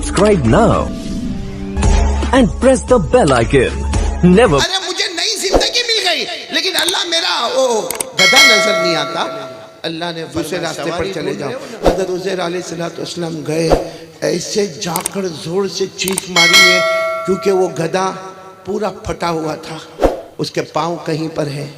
Subscribe now and press the bell icon. Never. अरे मुझे नई जिंदगी मिल गई, लेकिन अल्लाह मेरा वो गधा नजर नहीं आता। अल्लाह ने दूसरे रास्ते पर चले जाओ। हज़रत उज़ैर अलैहिस्सलाम गए, ऐसे जाकर जोर से चीख मारी है क्योंकि वो गधा पूरा फटा हुआ था। उसके पाँव कहीं पर है,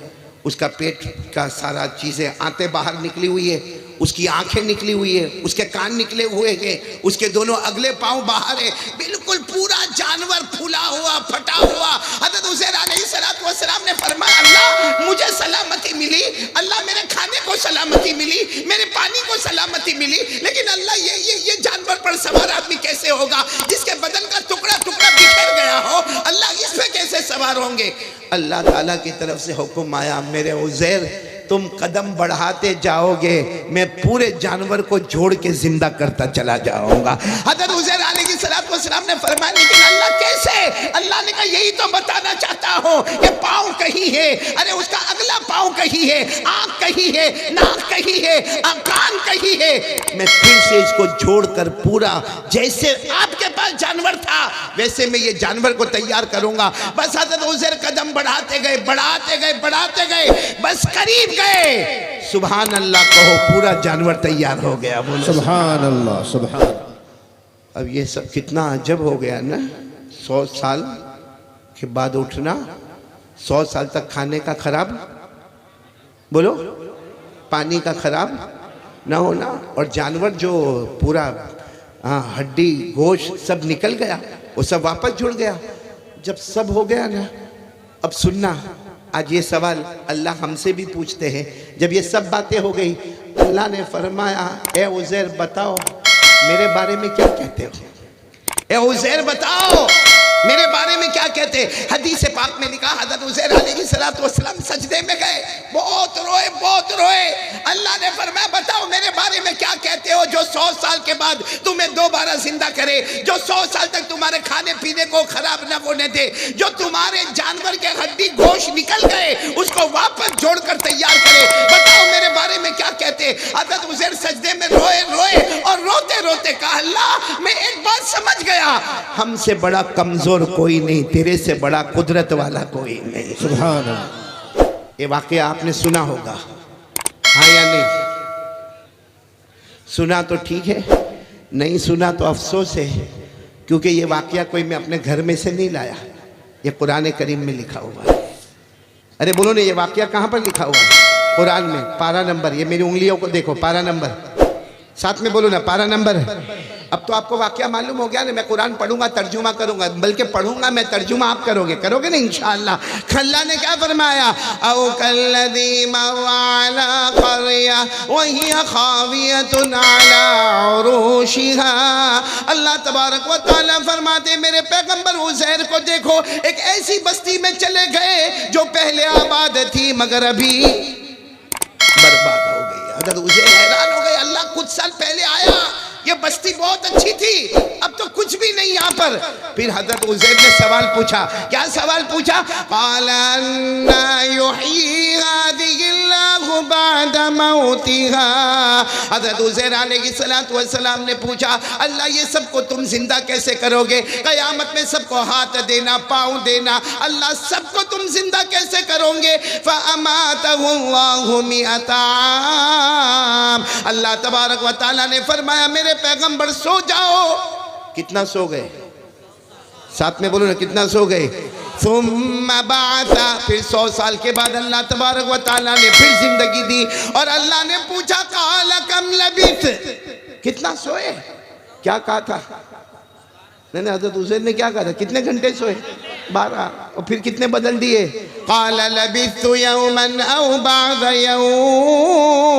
उसका पेट का सारा चीज़ें आते बाहर निकली हुई है, उसकी आंखें निकली हुई है, उसके कान निकले हुए हैं, उसके दोनों अगले पाँव बाहर है, बिल्कुल पूरा जानवर फूला हुआ फटा हुआ। हज़रत उज़ैर अलैहिस्सलाम ने फरमाया अल्लाह मुझे सलामती मिली, अल्लाह मेरे खाने को सलामती मिली, मेरे पानी को सलामती मिली, लेकिन अल्लाह ये जानवर पर सवार आदमी कैसे होगा जिसके बदन का टुकड़ा टुकड़ा बिखर गया हो, अल्लाह इस पे कैसे सवार होंगे। अल्लाह ताला की तरफ से हुक्म आया, मेरे उज़ैर तुम कदम बढ़ाते जाओगे, मैं पूरे जानवर को जोड़ के जिंदा करता चला जाऊंगा। हज़रत उज़ैर अलैहिस्सलाम ने फरमाया लेकिन अल्लाह कैसे? अल्लाह ने कहा यही तो बताना चाहता हूँ कि पाँव कहीं है, अरे उसका अगला पाँव कहीं है, आँख कहीं है, नाक कहीं है, कान कहीं है। मैं फिर से इसको जोड़कर पूरा जैसे आपके पास जानवर था वैसे मैं ये जानवर को तैयार करूंगा। बस हज़रत उज़ैर कदम बढ़ाते गए बढ़ाते गए बढ़ाते गए, बस करीब गए, सुभान अल्लाह कहो, पूरा जानवर तैयार हो गया। बोलो सुभान अल्लाह सुभान। अब ये सब कितना अजब हो गया ना, 100 साल के बाद उठना, 100 साल तक खाने का खराब, बोलो पानी का खराब ना होना, और जानवर जो पूरा हड्डी गोश्त सब निकल गया, वो सब वापस जुड़ गया। जब सब हो गया ना, अब सुनना, आज ये सवाल अल्लाह हमसे भी पूछते हैं। जब ये सब बातें हो गई, अल्लाह ने फरमाया ए उज़ैर बताओ मेरे बारे में क्या कहते हो, ए उज़ैर बताओ मेरे बारे में क्या कहते। हदीस पाक में लिखा हज़रत उज़ैर अलैहिस्सलाम सजदे में गए, बहुत रोए बहुत रोए। अल्लाह ने फरमाया बताओ मेरे बारे में क्या कहते हो जो 100 साल के बाद तुम्हें दोबारा जिंदा करे, जो 100 साल तक तुम्हारे खाने पीने को खराब न होने दे, जो तुम्हारे जानवर के हड्डी गोश्त निकल गए उसको वापस जोड़कर तैयार करे, बताओ मेरे बारे में क्या कहते। हज़रत उज़ैर सजदे में रोए रोए और रोते रोते कहा अल्लाह मैं एक बात समझ गया, हमसे बड़ा कमजोर कोई नहीं, तेरे से बड़ा कुदरत वाला कोई नहीं। सुभान अल्लाह। ये वाकया आपने सुना होगा, हाँ या नहीं? सुना तो ठीक है, नहीं सुना तो अफसोस है, क्योंकि ये वाकया कोई मैं अपने घर में से नहीं लाया, ये कुरान करीम में लिखा हुआ है। अरे बोलो ना, ये वाकया कहाँ पर लिखा हुआ है? कुरान में, पारा नंबर, ये मेरी उंगलियों को देखो, पारा नंबर, साथ में बोलो ना पारा नंबर। अब तो आपको वाकया मालूम हो गया ना, मैं कुरान पढ़ूंगा तर्जुमा करूंगा, बल्कि पढ़ूंगा मैं, तर्जुमा आप करोगे ना इंशाअल्लाह। अल्लाह ने क्या फरमाया, औ कल्लज़ी मर्रा क़रया वही खावियतुन अला उरूशिहा। अल्लाह तबारक व तआला फरमाते मेरे पैगंबर उज़ैर को देखो, एक ऐसी बस्ती में चले गए जो पहले आबाद थी मगर अभी बर्बाद हो गई। हज़रत उज़ैर हैरान हो गए, अल्लाह कुछ साल पहले आया, ये बस्ती बहुत अच्छी थी, अब तो कुछ भी नहीं यहाँ पर। फिर हज़रत उज़ैर ने सवाल पूछा, क्या सवाल पूछा? क़ाल अन्ना युह्यी हाज़िहिल्लाहु बअद मौतिहा। हज़रत उज़ैर अलैहिस्सलाम ने पूछा अल्लाह ये सबको तुम जिंदा कैसे करोगे, क़यामत में सबको हाथ देना पाँव देना, अल्लाह सबको तुम जिंदा कैसे करोगे? फ़अमातहुल्लाहु मिअता आम। अल्लाह तबारक व तआला ने फरमाया मेरे पैगंबर सो जाओ। कितना सो गए? साथ में बोलो ना, कितना सो गए? सुम्मा बाअसा, फिर 100 साल के बाद अल्लाह तबारक व तआला ने फिर जिंदगी दी, और अल्लाह ने पूछा क़ाल कम लबिथ, कितना सोए? क्या कहा था? नहीं हज़रत उज़ैर ने क्या कहा था, कितने घंटे सोए? 12, और फिर कितने बदल दिए? क़ाल लबिथ्तु यौमन औ बअद यौम।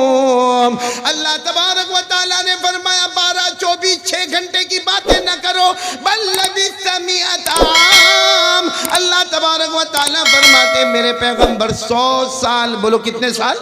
अल्लाह तबारक व तआला ने फरमाया 12, 24, 6 घंटे की बातें न करो, बल लबिथ्त मिअत आम। अल्लाह तबारक व तआला फरमाते मेरे पैगंबर 100 साल, बोलो कितने साल?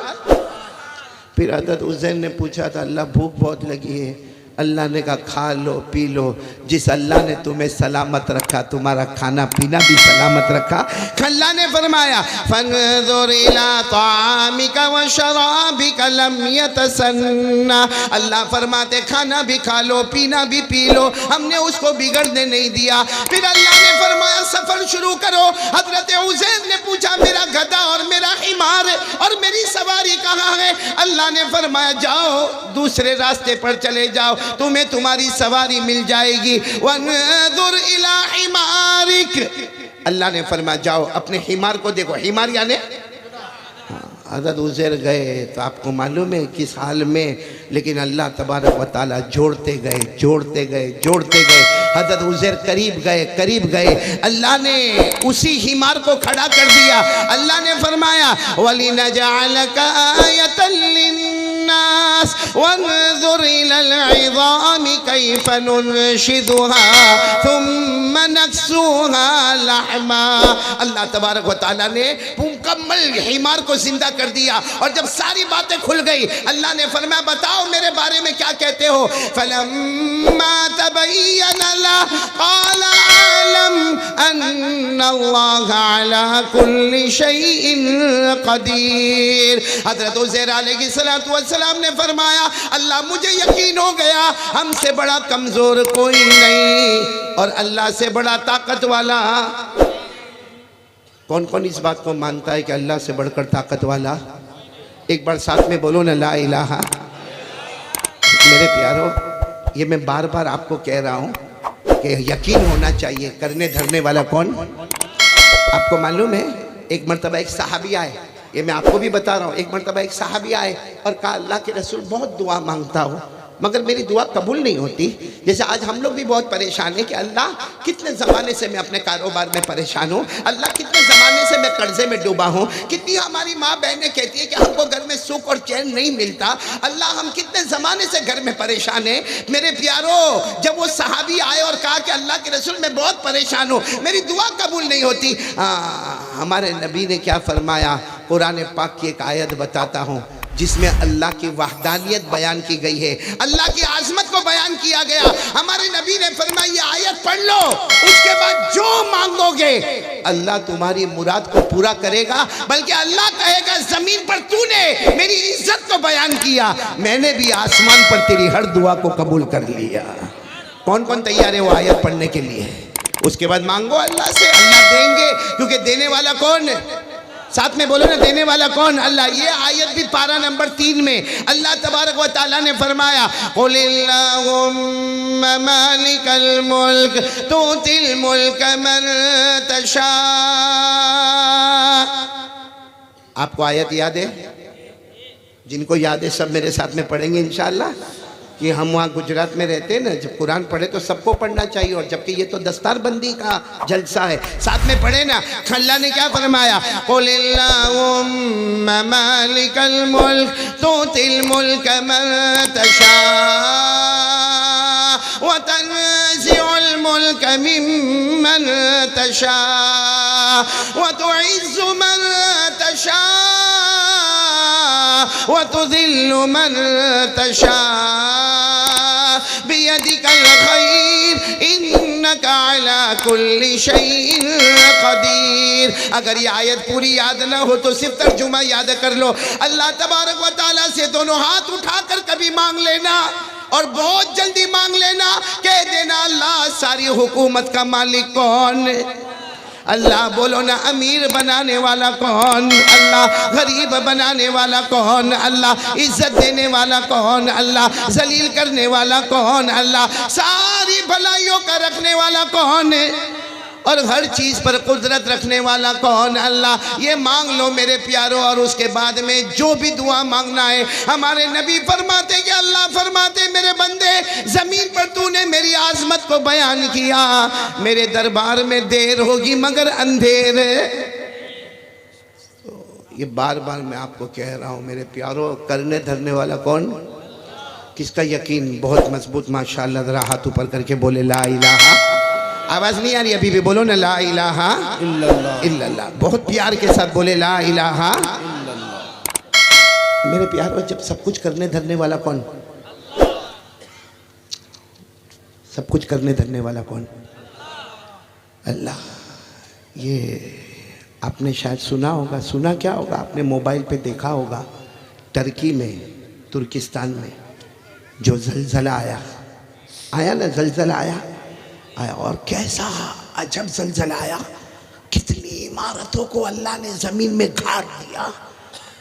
फिर हज़रत उज़ैर ने पूछा था अल्लाह भूख बहुत लगी है, अल्लाह ने कहा खा लो पी लो, जिस अल्लाह ने तुम्हें सलामत रखा तुम्हारा खाना पीना भी सलामत रखा। अल्लाह ने फरमाया फंजुर इला तामिका व शराबिका लम यतसन्ना, अल्लाह फरमाते खाना भी खा लो पीना भी पी लो, हमने उसको बिगड़ने नहीं दिया। फिर अल्लाह ने फरमाया सफर शुरू करो। हजरत उज़ैर ने पूछा मेरा गधा और मेरा हिमार और मेरी सवारी कहाँ है? अल्लाह ने फरमाया जाओ दूसरे रास्ते पर चले जाओ, तुम्हें तुम्हारी सवारी मिल जाएगी। वनजुर इला हिमारिक, अल्लाह ने फरमाया जाओ अपने हिमार को देखो। हिमार यानी हज़रत उज़ैर गए तो आपको मालूम है किस हाल में, लेकिन अल्लाह तबारक व तआला जोड़ते गए जोड़ते गए जोड़ते गए। हज़रत उज़ैर करीब गए, अल्लाह ने उसी हिमार को खड़ा कर दिया। अल्लाह ने फरमाया वलिनजअलका आयतन लिन्नास वन्जुर इलल इज़ामि कैफ़ नुनशिज़ुहा थुम्मा नक्सुहा लहमा। अल्लाह तबारक व तआला ने मुकम्मल हिमार को जिंदा कर दिया। और जब सारी बातें खुल गई अल्लाह ने फरमाया बताओ मेरे बारे में क्या कहते हो? फलम्मा तबय्यना ला क़ाला अअलम अन्नल्लाह अला कुल्ली शैइन क़दीर। हज़रत उज़ैर अलैहिस्सलातु वस्सलाम ने फरमाया अल्लाह मुझे यकीन हो गया हमसे बड़ा कमज़ोर कोई नहीं और अल्लाह से बड़ा ताकत वाला। कौन कौन इस बात को मानता है कि अल्लाह से बढ़कर ताकत वाला? एक बार साथ में बोलो ना ला इलाहा। मेरे प्यारो ये मैं बार बार आपको कह रहा हूँ कि यकीन होना चाहिए। करने धरने वाला कौन? आपको मालूम है एक मरतबा एक सहाबी आए, ये मैं आपको भी बता रहा हूँ। एक मरतबा एक सहाबी आए और कहा अल्लाह के रसूल बहुत दुआ मांगता हूँ मगर मेरी दुआ कबूल नहीं होती। जैसे आज हम लोग भी बहुत परेशान हैं कि अल्लाह कितने ज़माने से मैं अपने कारोबार में परेशान हूँ, अल्लाह कितने ज़माने से मैं कर्जे में डूबा हूँ। कितनी हमारी माँ बहनें कहती है कि हमको घर में सुख और चैन नहीं मिलता, अल्लाह हम कितने ज़माने से घर में परेशान हैं। मेरे प्यारो जब वो सहाबी आए और कहा कि अल्लाह के रसूल मैं बहुत परेशान हूँ मेरी दुआ कबूल नहीं होती, हमारे नबी ने क्या फरमाया? कुरान पाक की एक आयत बताता हूँ जिसमें अल्लाह की वहदानियत बयान की गई है, अल्लाह की आज़मत को बयान किया गया। हमारे नबी ने फरमाया ये आयत पढ़ लो, उसके बाद जो मांगोगे अल्लाह तुम्हारी मुराद को पूरा करेगा। बल्कि अल्लाह कहेगा ज़मीन पर तूने मेरी इज्जत को बयान किया, मैंने भी आसमान पर तेरी हर दुआ को कबूल कर लिया। कौन कौन तैयार है वो आयत पढ़ने के लिए? उसके बाद मांगो अल्लाह से, अल्लाह देंगे क्योंकि देने वाला कौन है? साथ में बोलो ना देने वाला कौन? अल्लाह। ये आयत भी पारा नंबर 3 में अल्लाह तबारक व तआला ने फरमाया कुलिल्लाहुम्मा मालिकल मुल्क तुतिल मुल्क मन तशा। आपको आयत याद है? जिनको याद है सब मेरे साथ में पढ़ेंगे इंशाअल्लाह। कि हम वहाँ गुजरात में रहते हैं ना, जब कुरान पढ़े तो सबको पढ़ना चाहिए और जबकि ये तो दस्तारबंदी का जलसा है। साथ में पढ़े ना। अल्लाह ने क्या फरमाया? कुलिल्लाहुम्मा मालिकल मुल्क तुतिल मुल्क मन तशा व तनज़िउल मुल्क मिम्मन तशा व तुइज़्ज़ु मन तशा व तुज़िल्लु मन तशा बियदिकल खैर इन्नका अला कुल्ली शैइन कदीर। अगर ये आयत पूरी याद ना हो तो सिर्फ तर्जुमा याद कर लो। अल्लाह तबारक व तआला से दोनों हाथ उठाकर कभी मांग लेना और बहुत जल्दी मांग लेना। कह देना अल्लाह सारी हुकूमत का मालिक कौन? अल्लाह। बोलो ना अमीर बनाने वाला कौन? अल्लाह। गरीब बनाने वाला कौन? अल्लाह। इज्जत देने वाला कौन? अल्लाह। जलील करने वाला कौन? अल्लाह। सारी भलाइयों का रखने वाला कौन है और हर चीज़ पर कुदरत रखने वाला कौन? अल्लाह। ये मांग लो मेरे प्यारों और उसके बाद में जो भी दुआ मांगना है हमारे नबी फरमाते कि अल्लाह फरमाते मेरे बंदे ज़मीन पर तूने मेरी आज़मत को बयान किया, मेरे दरबार में देर होगी मगर अंधेर है। तो ये बार बार मैं आपको कह रहा हूँ मेरे प्यारों, करने धरने वाला कौन? किसका यकीन बहुत मजबूत? माशाअल्लाह। ज़रा हाथ ऊपर करके बोले ला इलाहा। आवाज़ नहीं आ रही अभी भी? बोलो ना ला इलाहा इल्लल्लाह। बहुत प्यार के साथ बोले ला इलाहा इल्लल्लाह। मेरे प्यारों जब सब कुछ करने धरने वाला कौन? सब कुछ करने धरने वाला कौन? अल्लाह। ये आपने शायद सुना होगा, सुना क्या होगा, आपने मोबाइल पे देखा होगा, टर्की में, तुर्किस्तान में जो जलजला आया ना, जलजला आया और कैसा अजब जलजला आया। कितनी इमारतों को अल्लाह ने जमीन में गाड़ दिया।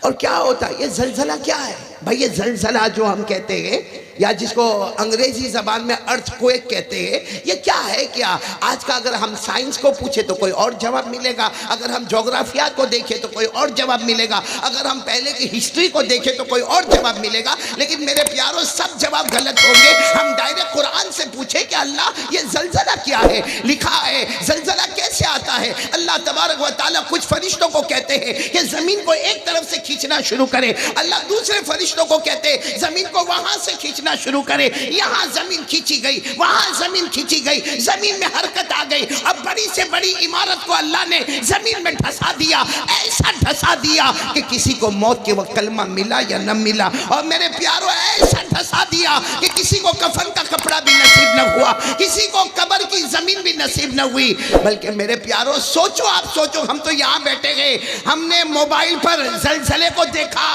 और क्या होता है ये जलजला? क्या है भाई ये जलजला जो हम कहते हैं, या जिसको अंग्रेजी जबान में अर्थक्वेक कहते हैं, ये क्या है? क्या आज का अगर हम साइंस को पूछे तो कोई और जवाब मिलेगा, अगर हम ज्योग्राफिया को देखें तो कोई और जवाब मिलेगा, अगर हम पहले की हिस्ट्री को देखें तो कोई और जवाब मिलेगा। लेकिन मेरे प्यारों, सब जवाब गलत होंगे। हम डायरेक्ट कुरान से पूछे कि अल्लाह ये जलजला क्या है? लिखा है जलजला कैसे आता है। अल्लाह तबारक व तआला कुछ फरिश्तों को कहते हैं कि जमीन को एक तरफ से खींचना शुरू करे, अल्लाह दूसरे फरिश्तों को कहते हैं जमीन को वहां से खींचना शुरू करे। यहां जमीन खींची गई, वहां जमीन खींची गई, जमीन में हरकत आ गई। अब बड़ी से बड़ी इमारत को अल्लाह ने जमीन में धंसा दिया, ऐसा धंसा दिया कि किसी को मौत के वक्त कलमा मिला या न मिला। और मेरे प्यारों, ऐसा धंसा दिया कि किसी को कफन का कपड़ा भी नसीब न हुआ, किसी को कब्र की जमीन भी नसीब न हुई। बल्कि मेरे प्यारों सोचो, आप सोचो, हम तो यहां बैठे गए, हमने मोबाइल पर जलजले को देखा,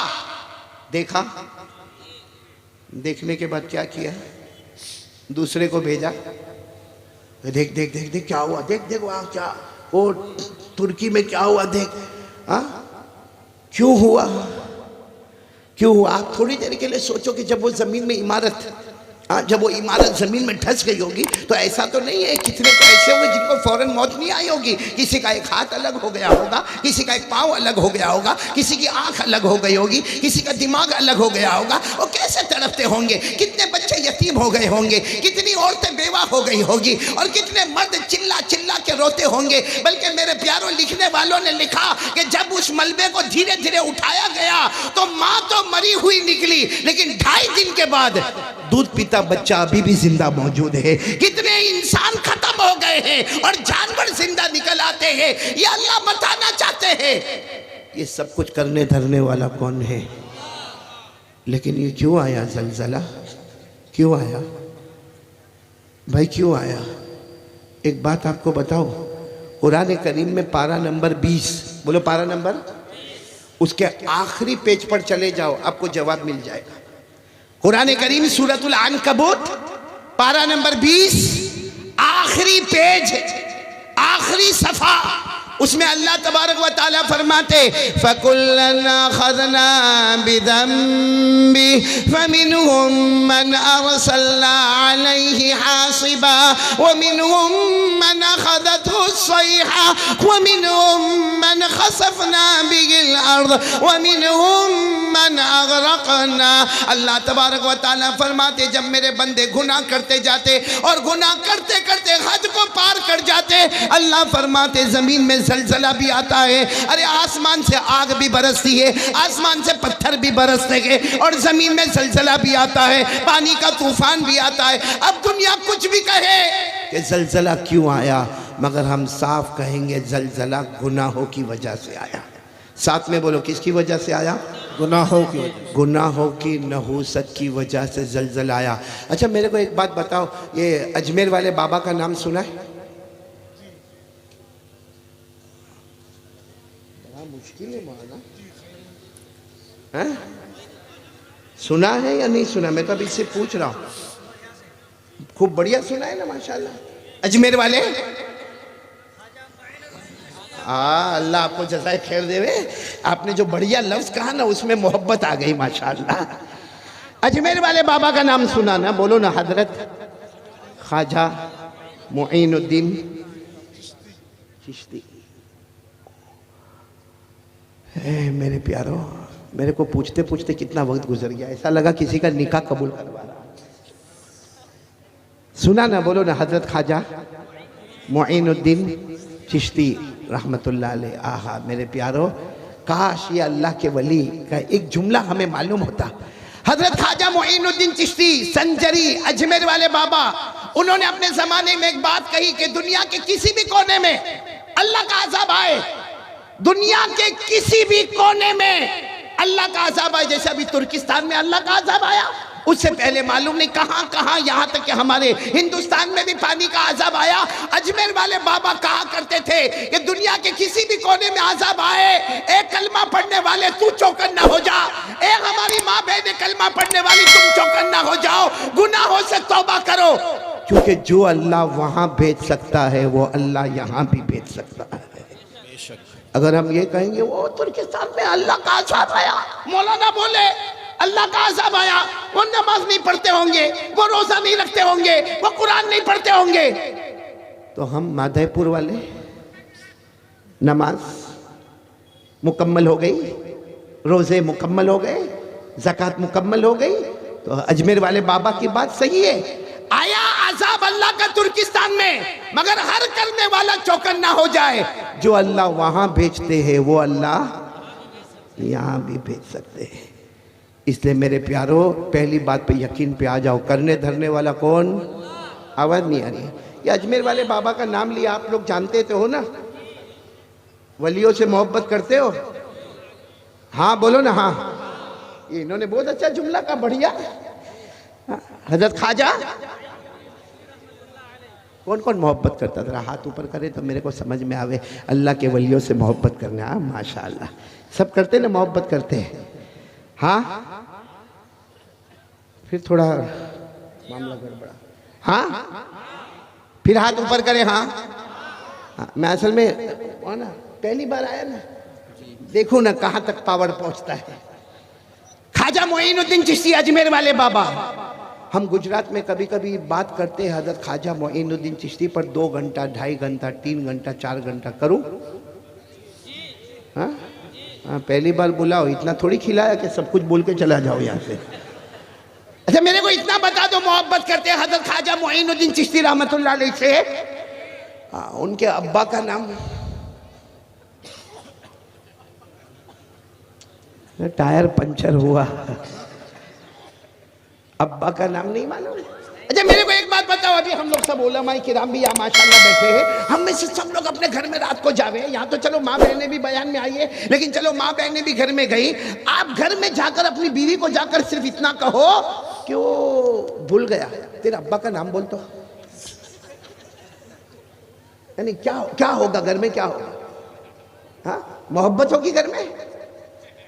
देखने के बाद क्या किया? दूसरे को भेजा, देख देख देख देख क्या हुआ, देख देख वहां क्या, वो तुर्की में क्या हुआ, देख। हाँ, क्यों हुआ? आप थोड़ी देर के लिए सोचो कि जब वो जमीन में इमारत, जब वो इमारत जमीन में धंस गई होगी तो ऐसा तो नहीं है, कितने तो ऐसे होंगे जिनको फौरन मौत नहीं आई होगी। किसी का एक हाथ अलग हो गया होगा, किसी का एक पाँव अलग हो गया होगा, किसी की आंख अलग हो गई होगी, किसी का दिमाग अलग हो गया होगा। वो कैसे तड़पते होंगे, कितने बच्चे यतीम हो गए होंगे, कितनी औरतें बेवा हो गई होगी, और कितने मर्द चिल्ला चिल्ला के रोते होंगे। बल्कि मेरे प्यारों, लिखने वालों ने लिखा कि जब उस मलबे को धीरे धीरे उठाया गया तो माँ तो मरी हुई निकली, लेकिन 2.5 दिन के बाद दूध पीता बच्चा अभी भी जिंदा मौजूद है। कितने इंसान खत्म हो गए हैं और जानवर जिंदा निकल आते हैं। ये अल्लाह बताना चाहते हैं ये सब कुछ करने धरने वाला कौन है। लेकिन ये क्यों आया जलजला? क्यों आया भाई, क्यों आया? एक बात आपको बताओ, कुरान करीम में पारा नंबर 20, बोलो पारा नंबर, उसके आखिरी पेज पर चले जाओ, आपको जवाब मिल जाएगा। कुरान करीम सूरतुल अनकबूत पारा नंबर 20, आखिरी पेज, आखिरी सफा, उसमें अल्लाह तबारक व तआला फरमाते फकुल्लना खज़ना बिदम्बि फमिनहुम मन अरसलना अलैहि हासिबा व मिनहुम मन अखज़तहु अस्सैहा व मिनहुम मन खसफना बिहिल अर्द व मिनहुम मन अगरकना। अल्लाह तबारक व तआला फरमाते जब मेरे बंदे गुनाह करते जाते और गुनाह करते करते हद को पार कर जाते, अल्लाह फरमाते जमीन में जलजला भी आता है। अरे आसमान से आग भी बरसती है, आसमान से पत्थर भी बरसते हैं, और जमीन में जलजला भी आता है, पानी का तूफान भी आता है। अब दुनिया कुछ भी कहे कि जलजला क्यों आया, मगर हम साफ कहेंगे जलजला गुनाहों की वजह से आया। साथ में बोलो, किसकी वजह से आया? गुनाहों की वजह, गुनाहों की नहूसत की वजह से जलजला आया। अच्छा मेरे को एक बात बताओ, ये अजमेर वाले बाबा का नाम सुना है? मुश्किल है माना, सुना है या नहीं सुना? मैं तो अभी इससे पूछ रहा हूँ। खूब बढ़िया सुना है ना माशाल्लाह। अजमेर वाले, अल्लाह आपको जज़ाए खैर देवे। आपने जो बढ़िया लफ्ज कहा ना उसमें मोहब्बत आ गई माशाल्लाह। अजमेर वाले बाबा का नाम सुना ना? बोलो ना, हजरत ख्वाजा मुईनुद्दीन चिश्ती। मेरे प्यारो, मेरे को पूछते पूछते कितना वक्त गुजर गया, ऐसा लगा किसी का निकाह कबूल करवा रहा। सुना ना? बोलो ना, हजरत ख्वाजा मुईनुद्दीन चिश्ती रहमतुल्लाह अलैह। आहा मेरे प्यारो, काश ये अल्लाह के वली का एक जुमला हमें मालूम होता। हजरत ख्वाजा मुईनुद्दीन चिश्ती संजरी अजमेर वाले बाबा, उन्होंने अपने जमाने में एक बात कही कि दुनिया के किसी भी कोने में अल्लाह का अज़ाब आए, दुनिया के किसी भी कोने में अल्लाह का अज़ाब आए, जैसे अभी तुर्किस्तान में अल्लाह का अज़ाब आया, उससे पहले मालूम नहीं कहां कहां, यहां तक कि हमारे हिंदुस्तान में भी पानी का अजाब आया। अजमेर वाले बाबा कहा करते थे कि दुनिया के किसी भी कोने में अजाब आए, एक कलमा पढ़ने वाले तू चौकन्ना हो जा, एक हमारी माँ बहन कलमा पढ़ने वाली तुम चौकन्ना हो जाओ, गुनाहों से तौबा करो, क्योंकि जो अल्लाह वहां भेज सकता है वो अल्लाह यहां भी भेज सकता है। अगर हम ये कहेंगे वो तुर्किस्तान में अल्लाह का अजाब आया, मौलाना बोले अल्लाह का अजाब आया, वो नमाज नहीं पढ़ते होंगे, वो रोजा नहीं रखते होंगे, वो कुरान नहीं पढ़ते होंगे, तो हम माधेपुर वाले नमाज मुकम्मल हो गई, रोजे मुकम्मल हो गए, ज़कात मुकम्मल हो गई, तो अजमेर वाले बाबा की बात सही है। आया अजाब अल्लाह का तुर्किस्तान में, मगर हर करने वाला चौकन्ना हो जाए, जो अल्लाह वहां भेजते हैं वो अल्लाह यहां भी भेज सकते हैं। इसलिए मेरे प्यारो पहली बात पे यकीन पे आ जाओ, करने धरने वाला कौन? आवाज नहीं आ रही है। ये अजमेर वाले बाबा का नाम लिया, आप लोग जानते तो हो ना, वलियों से मोहब्बत करते हो? हाँ बोलो ना। हाँ, ये इन्होंने बहुत अच्छा जुमला का, बढ़िया। हजरत ख्वाजा कौन कौन मोहब्बत करता? जरा हाथ ऊपर करे तो मेरे को समझ में आवे। अल्लाह के वलियों से मोहब्बत करना, हाँ माशाअल्लाह, सब करते ना, मोहब्बत करते हैं। हाँ, फिर थोड़ा मामला गड़बड़ा। हाँ, फिर हाथ ऊपर करे। हाँ, हाँ, मैं असल में ना पहली बार आया ना, देखो ना कहाँ तक पावर पहुंचता है। ख्वाजा मोइनुद्दीन चिश्ती अजमेर वाले बाबा, हम गुजरात में कभी कभी बात करते हैं हजरत ख्वाजा मोइनुद्दीन चिश्ती पर 2 घंटा, 2.5 घंटा, 3 घंटा, 4 घंटा करूं? हाँ, हाँ, पहली बार बुलाओ, इतना थोड़ी खिलाया कि सब कुछ बोल के चला जाओ यहाँ से। अच्छा, मेरे को इतना बता दो, मोहब्बत करते हैं हजरत ख्वाजा मोइनुद्दीन चिश्ती रहमतुल्लाह अलैह से, उनके अब्बा का नाम? टायर पंचर हुआ, अब्बा का नाम नहीं मालूम? अच्छा, मेरे को एक बात बताओ, अभी हम लोग सब उलमाए किराम भी यहाँ माशाल्लाह बैठे हैं, हम में से सब लोग अपने घर में रात को जावे, यहाँ तो चलो माँ बहनें भी बयान में आई है, लेकिन चलो माँ बहनें भी घर में गई, आप घर में जाकर अपनी बीवी को जाकर सिर्फ इतना कहो कि वो भूल गया, तेरे अब्बा का नाम बोल, तो यानी क्या होगा घर में? क्या होगा? हाँ, मोहब्बत होगी घर में?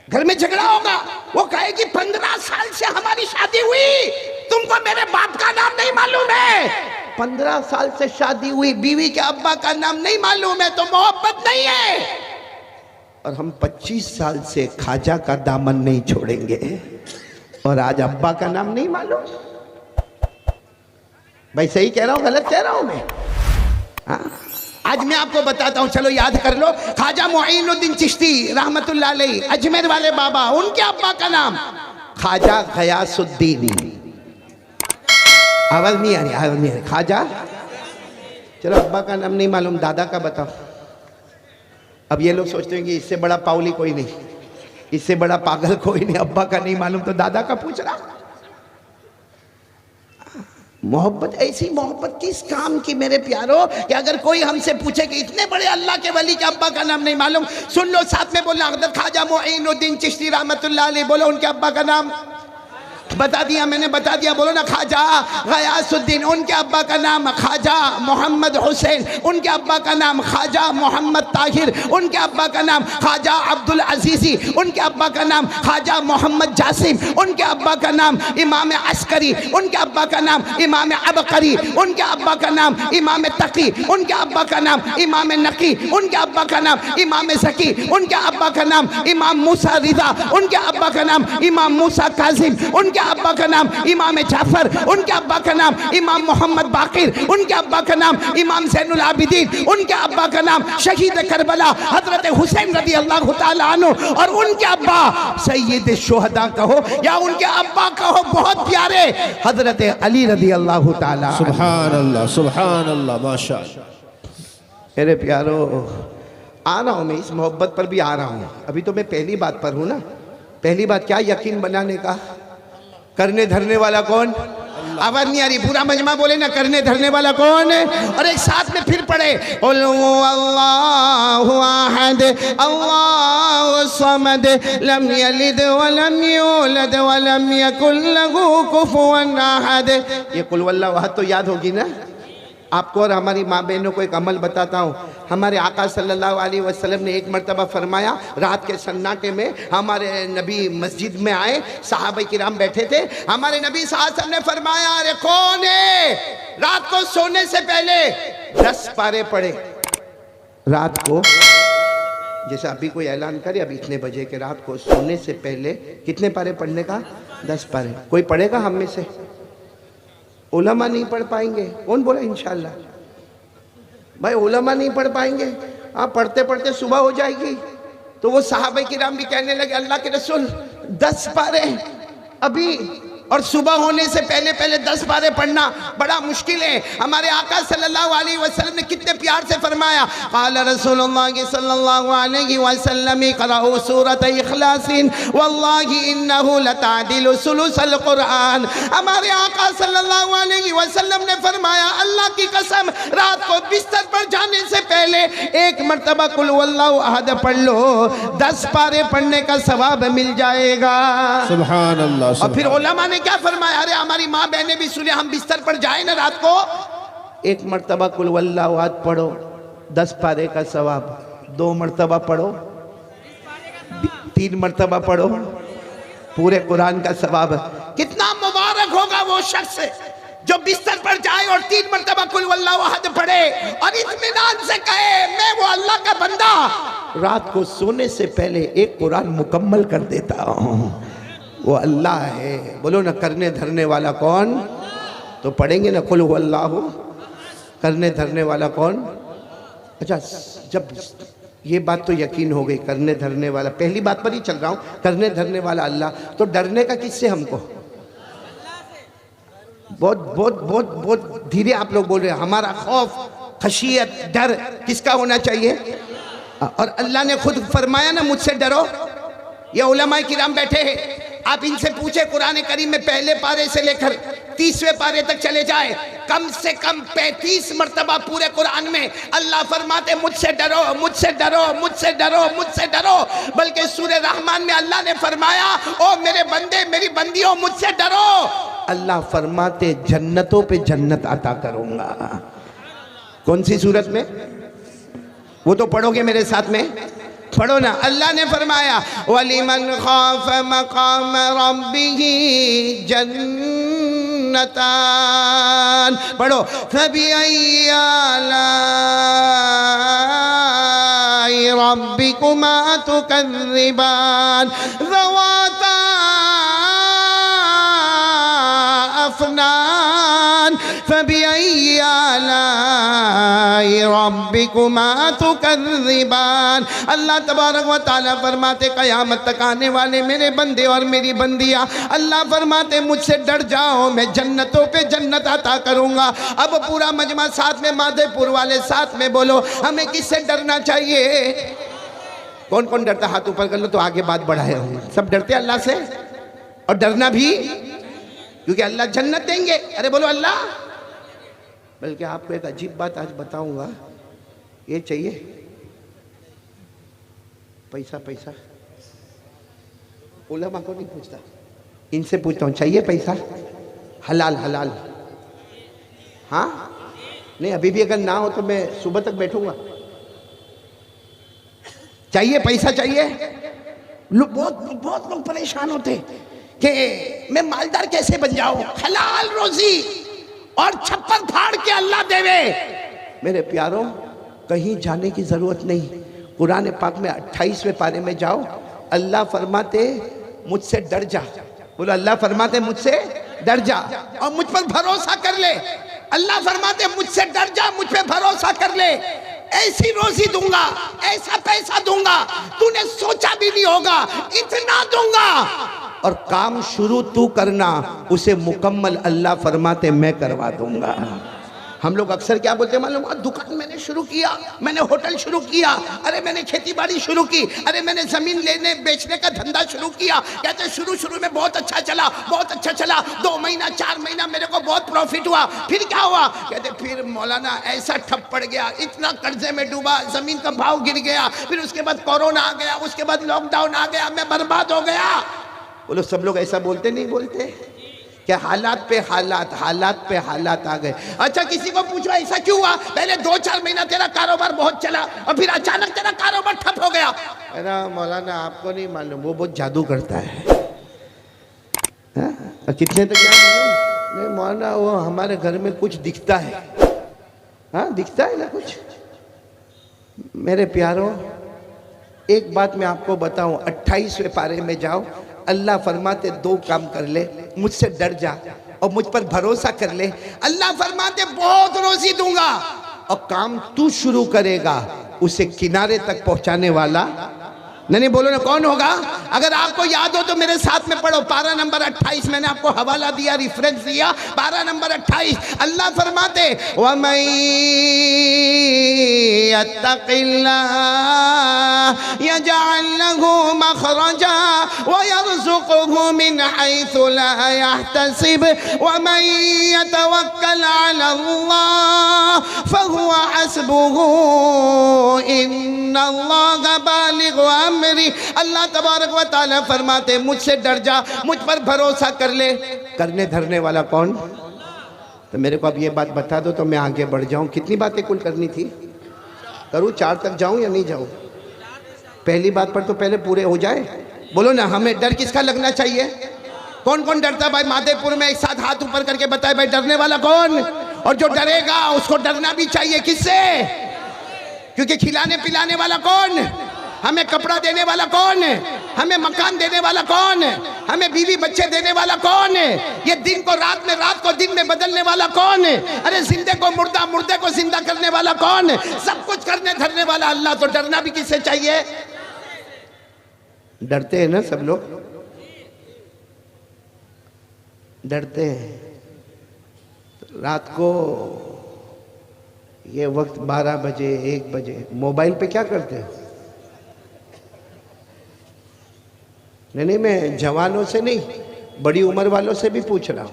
घर में झगड़ा होगा। वो कहेगी 15 साल से हमारी शादी हुई, तुमको मेरे बाप का नाम नहीं मालूम है। 15 साल से शादी हुई, बीवी के अब्बा का नाम नहीं मालूम है, तो मोहब्बत नहीं है। और हम 25 साल से ख्वाजा का दामन नहीं छोड़ेंगे, और आज अब्बा का नाम नहीं मालूम। भाई सही कह रहा हूं, गलत कह रहा हूं मैं? हाँ, आज मैं आपको बताता हूं, चलो याद कर लो। ख्वाजा मोइनुद्दीन चिश्ती रहमतुल्लाह अलैह अजमेर वाले बाबा, उनके अब्बा का नाम ख्वाजा गयासुद्दीन। आवाज नहीं आ रही, आवाज नहीं आ रही। ख्वाजा, चलो अब्बा का नाम नहीं मालूम, दादा का बताओ। अब ये लोग सोचते हैं कि इससे बड़ा पाउली कोई नहीं, इससे बड़ा पागल कोई नहीं, अब्बा का नहीं मालूम तो दादा का पूछ रहा। मोहब्बत, ऐसी मोहब्बत किस काम की मेरे प्यारो, कि अगर कोई हमसे पूछे कि इतने बड़े अल्लाह के वली के अब्बा का नाम नहीं मालूम, सुन लो साथ में बोलना, हज़रत ख्वाजा मोइनुद्दीन चिश्ती रहमतुल्लाह अलैह, बोलो उनके अब्बा का नाम बता दिया मैंने, बता दिया, बोलो ना। ख्वाजा गयासुद्दीन, उनके अब्बा का नाम ख्वाजा मोहम्मद हुसैन, उनके अब्बा का नाम ख्वाजा मोहम्मद ताहिर, उनके अब्बा का नाम ख्वाजा अब्दुल अजीज़ी, उनके अब्बा का नाम ख्वाजा मोहम्मद जासिम, उनके अब्बा का नाम इमाम अस्करी, उनके अब्बा का नाम इमाम अबकरी, उनके अब्बा का नाम इमाम तकी, उनके अब्बा का नाम इमाम नकी, उनके अब्बा का नाम इमाम ज़की, उनके अब्बा का नाम इमाम मूसा रिजा, उनके अब्बा का नाम इमाम मूसा काजिम, उनके अब्बा का नाम इमाम जाफर, उनके अब्बा का नाम इमाम मोहम्मद बाकिर, उनके अब्बा का नाम इमाम ज़ैनुल आबिदीन, उनके अब्बा का नाम शहीद करबला हजरत हुसैन रज़ी अल्लाह ताला अन्हु, और उनके अब्बा सैयद शुहदा कहो या उनके अब्बा कहो बहुत प्यारे हजरत अली रज़ी अल्लाह ताला। सुभान अल्लाह, सुभान अल्लाह, माशाअल्लाह। मेरे प्यारो, आ रहा हूँ मैं, इस मोहब्बत पर भी आ रहा हूँ। अभी तो मैं पहली बात पर हूँ ना। पहली बात क्या? यकीन बनाने का। करने धरने वाला कौन? आवाज नहीं आ रही, पूरा मजमा बोले ना करने धरने वाला कौन है। और एक साथ में फिर पढ़े अल्लाहु अहद अल्लाहु समद लम यलिद वलम यूलद वलम यकुल लहू कुफुवन अहद। ये कुल वल्लाहु अहद तो याद होगी ना आपको। और हमारी माँ बहनों को एक अमल बताता हूँ। हमारे आका सल्लल्लाहु अलैहि वसल्लम ने एक मर्तबा फरमाया, रात के सन्नाटे में हमारे नबी मस्जिद में आए, सहाबा किराम बैठे थे। हमारे नबी सल्लल्लाहु अलैहि वसल्लम ने फरमाया, अरे कौन है रात को सोने से पहले 10 पारे पढ़े। रात को जैसे अभी कोई ऐलान करे अभी इतने बजे के रात को सोने से पहले कितने पारे पढ़ने का, 10 पारे। कोई पढ़ेगा हम में से? उलमा नहीं पढ़ पाएंगे। कौन बोला इंशाल्लाह? भाई उलमा नहीं पढ़ पाएंगे। हाँ, पढ़ते पढ़ते सुबह हो जाएगी। तो वो सहाबा किराम भी कहने लगे, अल्लाह के रसूल 10 पारे अभी, और सुबह होने से पहले पहले 10 पारे पढ़ना बड़ा मुश्किल है। हमारे आका सल्लल्लाहु अलैहि वसल्लम ने कितने प्यार से फरमाया, क़ाल रसूलुल्लाह सल्लल्लाहु अलैहि वसल्लम क़राउ सूरत इख़लासिन वल्लाहि इन्नहु लतादिलु सुलुसल क़ुरआन। हमारे आका सल्लल्लाहु अलैहि वसल्लम ने फरमाया, अल्लाह की कसम रात को बिस्तर पर जाने से पहले एक मर्तबा कुल वल्लाहु अहद पढ़ लो, 10 पारे पढ़ने का सवाब मिल जाएगा। सुभान अल्लाह। और फिर उलमा ने क्या फरमाया, अरे हमारी माँ बहनें भी सुने, हम बिस्तर पर जाए ना रात को, एक मर्तबा कुल वल्लाहु अहद पढ़ो, 10 पारे का सवाब। 2 मर्तबा पढ़ो, 3 मर्तबा पढ़ो, पूरे कुरान का सवाब। कितना मुबारक होगा वो शख्स जो बिस्तर पर जाए और 3 मर्तबा कुल वल्लाहु अहद पढ़े और इत्मीनान से कहे, मैं वो अल्लाह का बंदा रात को सोने से पहले एक कुरान मुकम्मल कर देता हूँ। वो अल्लाह है। बोलो ना, करने धरने वाला कौन? तो पढ़ेंगे ना कुल हुवल्लाहु, करने धरने वाला कौन? अच्छा, जब ये बात तो यकीन हो गई, करने धरने वाला, पहली बात पर ही चल रहा हूँ, करने धरने वाला अल्लाह, तो डरने का किससे हमको? बहुत बहुत बहुत बहुत धीरे आप लोग बोल रहे हैं। हमारा खौफ, खशियत, डर किसका होना चाहिए? और अल्लाह ने खुद फरमाया ना, मुझसे डरो। ये उलमाए किराम बैठे हैं, आप इनसे पूछे कुरान करीम में पहले पारे से लेकर 30वें पारे तक चले जाए, कम से कम 35 मर्तबा पूरे कुरान में अल्लाह फरमाते, मुझसे डरो, मुझसे डरो, मुझसे डरो, मुझसे डरो। बल्कि सूरह रहमान में अल्लाह ने फरमाया, ओ मेरे बंदे, मेरी बंदियों, मुझसे डरो। अल्लाह फरमाते, जन्नतों पे जन्नत अता करूंगा। कौन सी सूरत में? वो तो पढ़ोगे मेरे साथ में, पढ़ो ना। अल्लाह ने फरमाया, वलिमन खौफ मकाम रब्बिही जन्नतान। पढ़ो, फबिअय्यि आलाई रब्बिकुमा तुकज़्ज़िबान ज़वाता अफ़नान फबिअय्यि आलाई रब्बिकुमा तुकज़्ज़िबान। अल्लाह तबारक व तआला फरमाते, क़यामत तक आने वाले मेरे बंदे और मेरी बंदियाँ, अल्लाह फरमाते मुझसे डर जाओ, मैं जन्नतों पे जन्नत अता करूँगा। अब पूरा मजमा साथ में, माधेपुर वाले साथ में बोलो, हमें किससे डरना चाहिए? कौन कौन डरता? हाथ ऊपर कर लो तो आगे बात बढ़ाए होंगे। सब डरते अल्लाह से, और डरना भी, क्योंकि अल्लाह जन्नत देंगे। अरे बोलो अल्लाह। बल्कि आपको एक अजीब बात आज बताऊंगा, ये चाहिए पैसा? पैसा उलमा को नहीं पूछता, इनसे पूछता हूँ, चाहिए पैसा? हलाल हलाल? हाँ, नहीं अभी भी अगर ना हो तो मैं सुबह तक बैठूंगा। चाहिए पैसा? चाहिए। बहुत लोग परेशान होते कि मैं मालदार कैसे बन जाऊं, हलाल रोजी और छप्पर फाड़ के अल्लाह देवे। मेरे प्यारों, कहीं जाने की जरूरत नहीं। कुरान पाक में 28वें पारे में जाओ, अल्लाह फरमाते मुझसे डर जा। बोलो, अल्लाह फरमाते मुझसे डर जा और मुझ पर भरोसा कर ले। अल्लाह फरमाते मुझसे डर जा, मुझ पर भरोसा कर ले, ऐसी रोजी दूंगा, ऐसा पैसा दूंगा, तूने सोचा भी नहीं होगा, इतना दूंगा। और काम शुरू तू करना, उसे मुकम्मल अल्लाह फरमाते मैं करवा दूंगा। हम लोग अक्सर क्या बोलते हैं मालूम, दुकान मैंने शुरू किया, मैंने होटल शुरू किया, अरे मैंने खेती बाड़ी शुरू की, अरे मैंने जमीन लेने बेचने का धंधा शुरू किया। कहते शुरू में बहुत अच्छा चला, बहुत अच्छा चला, 2 महीना 4 महीना मेरे को बहुत प्रॉफिट हुआ, फिर क्या हुआ? कहते फिर मौलाना ऐसा ठप पड़ गया, इतना कर्जे में डूबा, जमीन का भाव गिर गया, फिर उसके बाद कोरोना आ गया, उसके बाद लॉकडाउन आ गया, मैं बर्बाद हो गया। बोलो सब लोग ऐसा बोलते नहीं बोलते क्या? हालात पे हालात, हालात पे हालात आ गए। अच्छा किसी को पूछो ऐसा क्यों हुआ? पहले 2-4 महीना तेरा कारोबार बहुत चला और फिर अचानक तेरा कारोबार ठप हो गया। अरे मौलाना आपको नहीं मालूम, वो बहुत जादू करता है। कितने तक क्या मालूम? नहीं मौलाना वो हमारे घर में कुछ दिखता है। हाँ दिखता है ना कुछ। मेरे प्यारों एक बात मैं आपको बताऊं, 28वें पारे में जाओ, अल्लाह फरमाते 2 काम कर ले, मुझसे डर जा और मुझ पर भरोसा कर ले। अल्लाह फरमाते बहुत रोजी दूंगा और काम तू शुरू करेगा, उसे किनारे तक पहुंचाने वाला नहीं। बोलो ना कौन होगा? अगर आपको याद हो तो मेरे साथ में पढ़ो, पारा नंबर 28, मैंने आपको हवाला दिया, रेफरेंस दिया, पारा नंबर 28। अल्लाह फरमाते वमन यत्तक़िल्लाह यजअल लहू मखरजा व यरज़ुक़हु मिन हैथु ला यहतसिब वमन यतवक्कल अलल्लाह फहुव हस्बुहु इन्नल्लाह बालिग़ु अम्री। अल्लाह तबारक व तआला फरमाते मुझसे डर जा, मुझ पर भरोसा कर ले। करने धरने वाला कौन? तो मेरे को अब ये बात बता दो तो मैं आगे बढ़ जाऊं। कितनी बातें कुल करनी थी? करूं 4 तक जाऊं या नहीं जाऊं? पहली बात पर तो पहले पूरे हो जाए। बोलो ना हमें डर किसका लगना चाहिए? कौन कौन डरता है भाई? मादेपुर में एक साथ हाथ ऊपर करके बताए भाई डरने वाला कौन? और जो डरेगा उसको डरना भी चाहिए। किससे? क्योंकि खिलाने पिलाने वाला कौन? हमें कपड़ा देने वाला कौन है? हमें मकान देने वाला कौन है? हमें बीवी बच्चे देने वाला कौन है? ये दिन को रात में, रात को दिन में बदलने वाला कौन है? अरे जिंदे को मुर्दा, मुर्दे को जिंदा करने वाला कौन है? सब कुछ करने धरने वाला अल्लाह। तो डरना भी किससे चाहिए? डरते हैं ना सब लोग, डरते हैं। रात को ये वक्त 12 बजे 1 बजे मोबाइल पे क्या करते हैं? नहीं मैं जवानों से नहीं, बड़ी उम्र वालों से भी पूछ रहा हूँ।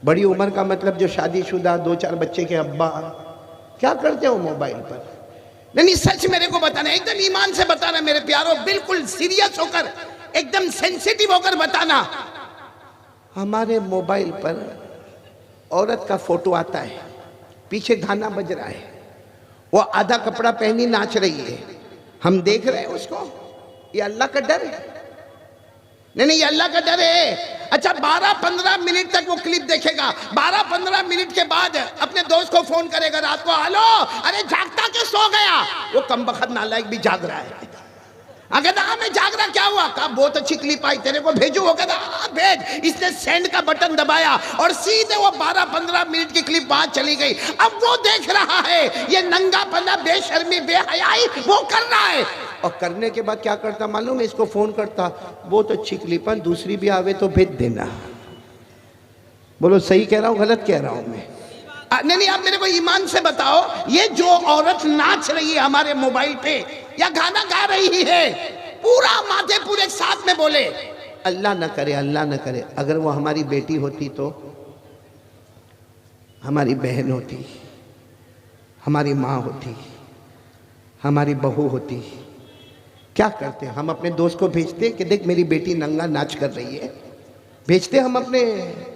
बड़ी उम्र का मतलब जो शादीशुदा 2-4 बच्चे के अब्बा क्या करते हो मोबाइल पर? नहीं सच मेरे को बताना, एकदम ईमान से बताना मेरे प्यारों, बिल्कुल सीरियस होकर, एकदम सेंसिटिव होकर बताना। हमारे मोबाइल पर औरत का फोटो आता है, पीछे गाना बज रहा है, वो आधा कपड़ा पहनी नाच रही है, हम देख रहे हैं उसको। ये अल्लाह का डर है? नहीं ये अल्लाह का डर है। अच्छा 12-15 मिनट तक वो क्लिप देखेगा, 12-15 मिनट के बाद अपने दोस्त को फोन करेगा रात को, हेलो अरे जागता के सो गया? वो कमबख्त नालायक भी जाग रहा है। अगर हाँ मैं जाग रहा, क्या हुआ? कहा बहुत अच्छी क्लिप आई, तेरे को भेजू? हो गया हाँ भेज। इसने सेंड का बटन दबाया और सीधे वो 12-15 मिनट की क्लिप वहां चली गई। अब वो देख रहा है ये नंगापना, बेशर्मी, बेहयाई वो कर रहा है। और करने के बाद क्या करता मालूम है? इसको फोन करता, बहुत अच्छी क्लिप है, दूसरी भी आवे तो भेज देना। बोलो सही कह रहा हूँ गलत कह रहा हूँ मैं? नहीं आप मेरे को ईमान से बताओ, ये जो औरत नाच रही है हमारे मोबाइल पे या गाना गा रही है, पूरा माथे पूरे साथ में बोले अल्लाह न करे, अल्लाह न करे, अगर वो हमारी बेटी होती तो, हमारी बहन होती, हमारी माँ होती, हमारी बहू होती, क्या करते? हम अपने दोस्त को भेजते कि देख मेरी बेटी नंगा नाच कर रही है, भेजते हम अपने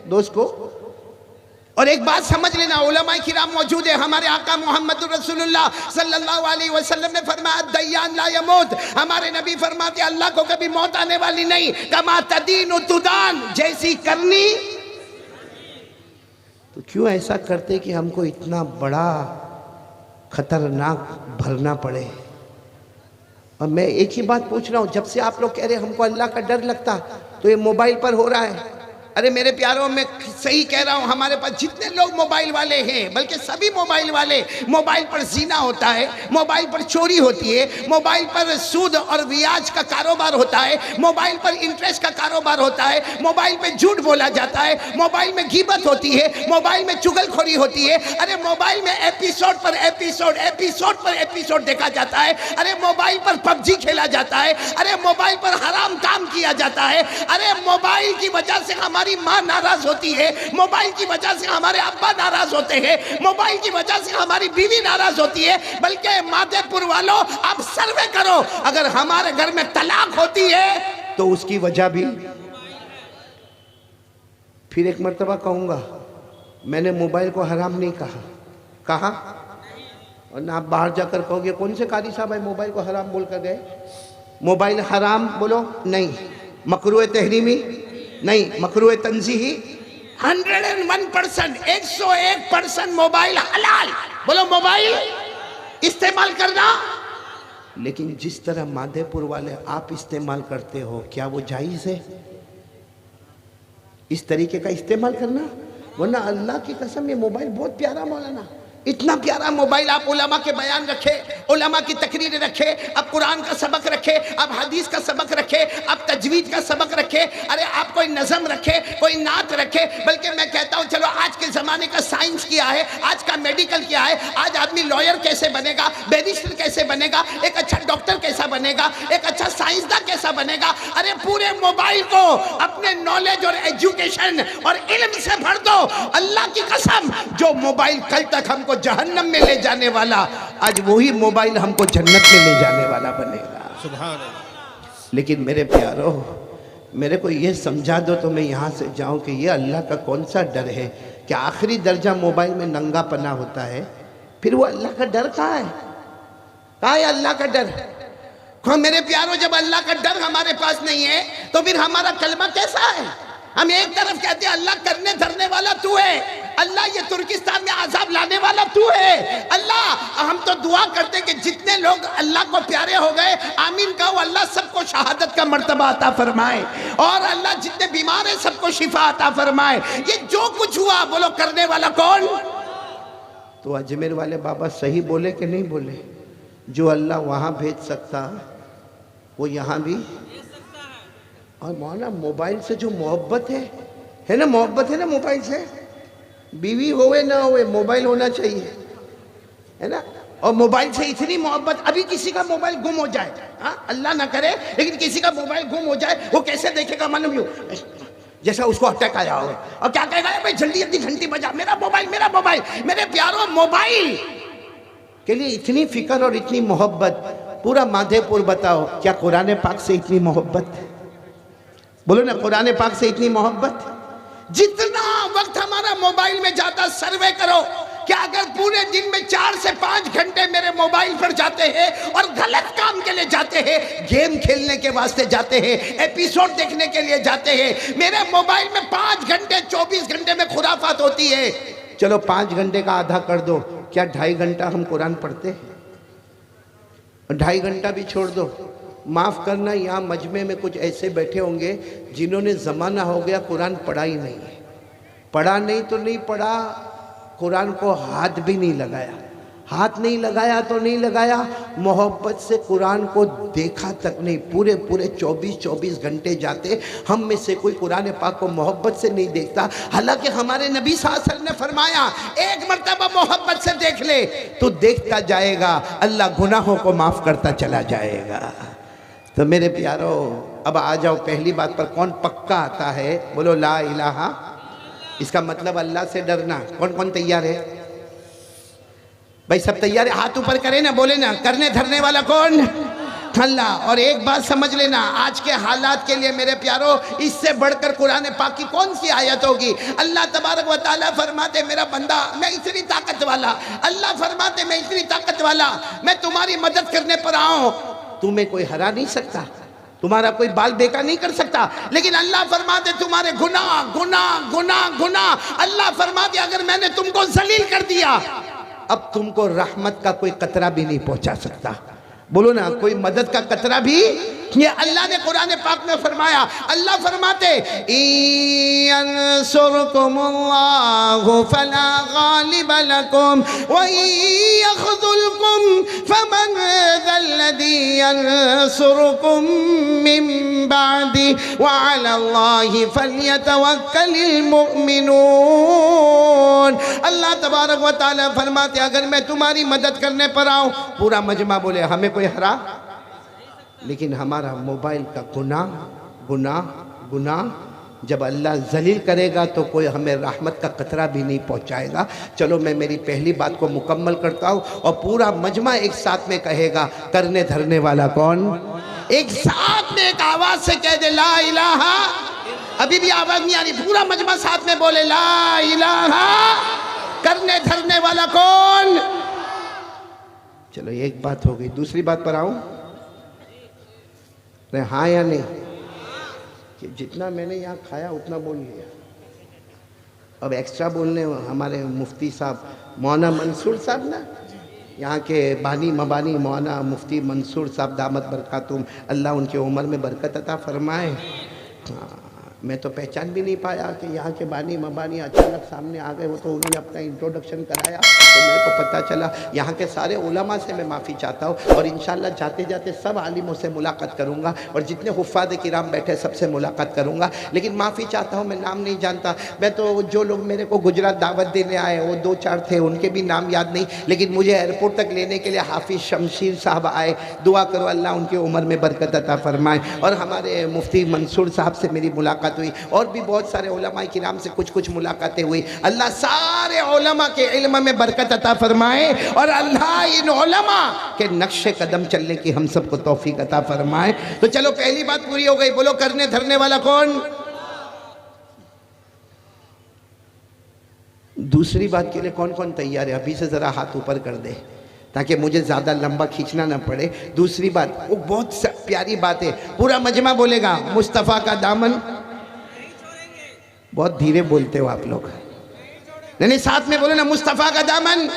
दोस्त को। और एक बात समझ लेना, उलमाए किराम मौजूद है, हमारे आका मोहम्मद रसूलुल्लाह सल्लल्लाहु अलैहि वसल्लम ने फरमाया दय्यान ला यमूत, हमारे नबी फरमाते अल्लाह को कभी मौत आने वाली नहीं। कमा तदीन तुदान, जैसी करनी। तो क्यों ऐसा करते कि हमको इतना बड़ा खतरनाक भरना पड़े? और मैं एक ही बात पूछ रहा हूँ, जब से आप लोग कह रहे हमको अल्लाह का डर लगता, तो ये मोबाइल पर हो रहा है। अरे मेरे प्यारों, मैं सही कह रहा हूं, हमारे पास जितने लोग मोबाइल वाले हैं, बल्कि सभी मोबाइल वाले, मोबाइल पर जीना होता है, मोबाइल पर चोरी होती है, मोबाइल पर सूद और ब्याज का कारोबार होता है, मोबाइल पर इंटरेस्ट का कारोबार होता है, मोबाइल पे झूठ बोला जाता है, मोबाइल में गीबत होती है, मोबाइल में चुगलखोरी होती है। अरे मोबाइल में एपिसोड पर एपिसोड, एपिसोड पर एपिसोड देखा जाता है। अरे मोबाइल पर पबजी खेला जाता है। अरे मोबाइल पर हराम काम किया जाता है। अरे मोबाइल की वजह से हमारी माँ नाराज होती है, मोबाइल की वजह से हमारे अब्बा नाराज होते हैं, मोबाइल की वजह से हमारी बीवी नाराज होती है। बल्कि माधेपुर वालों, आप सर्वे करो, अगर हमारे घर में तलाक होती है तो उसकी वजह भी, फिर एक मर्तबा कहूंगा, मैंने मोबाइल को हराम नहीं कहा, और ना आप बाहर जाकर कहोगे कौन से कारी साहब है मोबाइल को हराम बोल कर गए। मोबाइल हराम बोलो नहीं, मकरूह तहरीमी नहीं, मकरूह तंजीही। 101%, 101% मोबाइल हलाल, बोलो मोबाइल इस्तेमाल करना। लेकिन जिस तरह माधेपुर वाले आप इस्तेमाल करते हो, क्या वो जायज़ है इस तरीके का इस्तेमाल करना? वरना अल्लाह की कसम, ये मोबाइल बहुत प्यारा मौलाना, इतना प्यारा मोबाइल। आप उलमा के बयान रखे, उलमा की तकरीर रखे, अब कुरान का सबक रखे, अब हदीस का सबक रखे, अब तजवीद का सबक रखे, अरे आप कोई नज़म रखे, कोई नात रखे। बल्कि मैं कहता हूँ चलो आज के ज़माने का साइंस क्या है, आज का मेडिकल क्या है, आज आदमी लॉयर कैसे बनेगा, बैरिस्टर कैसे बनेगा, एक अच्छा डॉक्टर कैसा बनेगा, एक अच्छा साइंसदान कैसा बनेगा। अरे पूरे मोबाइल को अपने नॉलेज और एजुकेशन और इल्म से भर दो। अल्लाह की कसम, जो मोबाइल कल तक हमको जहन्नम में ले जाने वाला, आज वही मोबाइल हमको जन्नत में ले जाने वाला बनेगा। सुभान अल्लाह। लेकिन मेरे प्यारो, मेरे को ये समझा दो तो मैं यहाँ से जाऊँ कि ये अल्लाह का कौन सा डर है कि आखिरी दर्जा मोबाइल में नंगा पना होता है। फिर वो अल्लाह का डर कहाँ है? कहाँ है अल्लाह का डर? हाँ मेरे प्यारो, जब अल्लाह का डर हमारे पास नहीं है तो फिर हमारा कलमा कैसा है? हम एक तरफ कहते हैं अल्लाह करने धरने वाला तू है, अल्लाह ये तुर्किस्तान में आजाब लाने वाला तू है, अल्लाह हम तो दुआ करते कि जितने लोग अल्लाह को प्यारे हो गए, आमीन कहो, अल्लाह सबको शहादत का मर्तबा अता फरमाए, और अल्लाह जितने बीमार है सबको शिफा अता फरमाए। ये जो कुछ हुआ, बोलो करने वाला कौन? तो अजमेर वाले बाबा सही बोले कि नहीं बोले? जो अल्लाह वहाँ भेज सकता वो यहाँ भी। और मौलाना मोबाइल से जो मोहब्बत है ना, मोहब्बत है ना मोबाइल से, बीवी होवे ना होवे मोबाइल होना चाहिए, है ना। और मोबाइल से इतनी मोहब्बत, अभी किसी का मोबाइल गुम हो जाए, हाँ अल्लाह ना करे, लेकिन किसी का मोबाइल गुम हो जाए, वो कैसे देखेगा मालूम यूं, जैसा उसको अटैक आया हो, और क्या कहेगा, भाई जल्दी जल्दी घंटी बजा, मेरा मोबाइल मेरा मोबाइल। मेरे प्यारों, मोबाइल के लिए इतनी फिक्र और इतनी मोहब्बत, पूरा माधेपुर बताओ क्या कुरान पाक से इतनी मोहब्बत? बोलो ना, कुरान पाक से इतनी मोहब्बत। जितना वक्त हमारा मोबाइल में जाता, सर्वे करो, क्या अगर पूरे दिन में 4 से 5 घंटे मेरे मोबाइल पर जाते हैं और गलत काम के लिए जाते हैं, गेम खेलने के वास्ते जाते हैं, एपिसोड देखने के लिए जाते हैं, मेरे मोबाइल में 5 घंटे 24 घंटे में खुराफात होती है। चलो 5 घंटे का आधा कर दो, क्या 2.5 घंटा हम कुरान पढ़ते हैं? और 2.5 घंटा भी छोड़ दो, माफ़ करना, यहाँ मजमे में कुछ ऐसे बैठे होंगे जिन्होंने ज़माना हो गया कुरान पढ़ा ही नहीं है। पढ़ा नहीं तो नहीं पढ़ा, कुरान को हाथ भी नहीं लगाया, हाथ नहीं लगाया तो नहीं लगाया, मोहब्बत से कुरान को देखा तक नहीं। पूरे पूरे 24 घंटे जाते, हम में से कोई कुरान पाक को मोहब्बत से नहीं देखता। हालांकि हमारे नबी सल्लल्लाहु अलैहि वसल्लम ने फरमाया, एक मर्तबा मोहब्बत से देख ले तो देखता जाएगा, अल्लाह गुनाहों को माफ़ करता चला जाएगा। तो मेरे प्यारो, अब आ जाओ पहली बात पर, कौन पक्का आता है? बोलो ला इलाहा। इसका मतलब अल्लाह से डरना। कौन कौन तैयार है भाई? सब तैयार है? हाथ ऊपर करें ना, बोले ना, करने धरने वाला कौन? अल्लाह। और एक बात समझ लेना, आज के हालात के लिए मेरे प्यारो, इससे बढ़कर कुरान पाक की कौन सी आयत होगी? अल्लाह तबारक व तआला फरमाते, मेरा बंदा मैं इतनी ताकत वाला, अल्लाह फरमाते मैं इतनी ताकत वाला, मैं तुम्हारी मदद करने पर आऊं, तुम्हें कोई हरा नहीं सकता, तुम्हारा कोई बाल बेका नहीं कर सकता। लेकिन अल्लाह फरमाते तुम्हारे गुनाह गुनाह गुनाह गुनाह, अल्लाह फरमाते अगर मैंने तुमको जलील कर दिया, अब तुमको रहमत का कोई कतरा भी नहीं पहुंचा सकता। बोलो ना, कोई मदद का कतरा भी ये अल्लाह ने कुरान पाक में फरमाया। अल्लाह फरमाते यंसुरकुमुल्लाहु फला गालिब लकुम व यखज़ुलकुम फमन ज़ल्लज़ी यंसुरकुम मिन बादी व अलल्लाहि फल्यतवक्कलिल मुमिनून। अल्लाह तबारक व तआला फरमाते अगर मैं तुम्हारी मदद करने पर आऊँ, पूरा मजमा बोले हमें कोई हरा, लेकिन हमारा मोबाइल का गुनाह गुनाह गुनाह जब अल्लाह जलील करेगा तो कोई हमें रहमत का कतरा भी नहीं पहुंचाएगा। चलो मैं मेरी पहली बात को मुकम्मल करता हूँ और पूरा मजमा एक साथ में कहेगा करने धरने वाला कौन? एक साथ में एक आवाज से कह दे ला इलाहा। अभी भी आवाज नहीं आ रही, पूरा मजमा साथ में बोले ला इलाहा। करने धरने वाला कौन? चलो एक बात हो गई, दूसरी बात पर आऊं। हाँ या नहीं? कि जितना मैंने यहाँ खाया उतना बोल लिया। अब एक्स्ट्रा बोलने हमारे मुफ्ती साहब मौलाना मंसूर साहब ना, यहाँ के बानी मबानी मौलाना मुफ्ती मंसूर साहब दामत बरकातुम, अल्लाह उनके उम्र में बरकत अता फरमाए। हाँ, मैं तो पहचान भी नहीं पाया कि यहाँ के बानी मबानी अचानक सामने आ गए। वो तो उन्होंने अपना इंट्रोडक्शन कराया तो मेरे को पता चला। यहाँ के सारे उलमा से मैं माफ़ी चाहता हूँ और इंशाल्लाह जाते जाते सब आलिमों से मुलाकात करूँगा और जितने हुफ़ाज़ किराम बैठे सबसे मुलाकात करूँगा। लेकिन माफ़ी चाहता हूँ, मैं नाम नहीं जानता। मैं तो जो लोग मेरे को गुजरात दावत देने आए वो 2-4 थे, उनके भी नाम याद नहीं। लेकिन मुझे एयरपोर्ट तक लेने के लिए हाफिज़ शमशीर साहब आए। दुआ करो अल्लाह उनकी उम्र में बरकत अता फरमाए। और हमारे मुफ्ती मंसूर साहब से मेरी मुलाकात हुई और भी बहुत सारे उलमा किराम से कुछ मुलाकातें हुई। अल्लाह सारे उलमा के इल्म में बरकत अता फरमाए और अल्लाह इन उलमा के नक्शे कदम चलने की हम सबको तौफीक अता फरमाए। तो चलो पहली बात पूरी हो गई। बोलो करने धरने वाला कौन? दूसरी बात के लिए कौन कौन तैयार है? अभी से जरा हाथ ऊपर कर दे ताकि मुझे ज़्यादा लंबा खींचना ना पड़े। दूसरी बात वो बहुत प्यारी बात है, पूरा मजमा बोलेगा मुस्तफ़ा का दामन। बहुत धीरे बोलते हो आप लोग। नहीं, साथ में बोलो ना मुस्तफ़ा का दामन।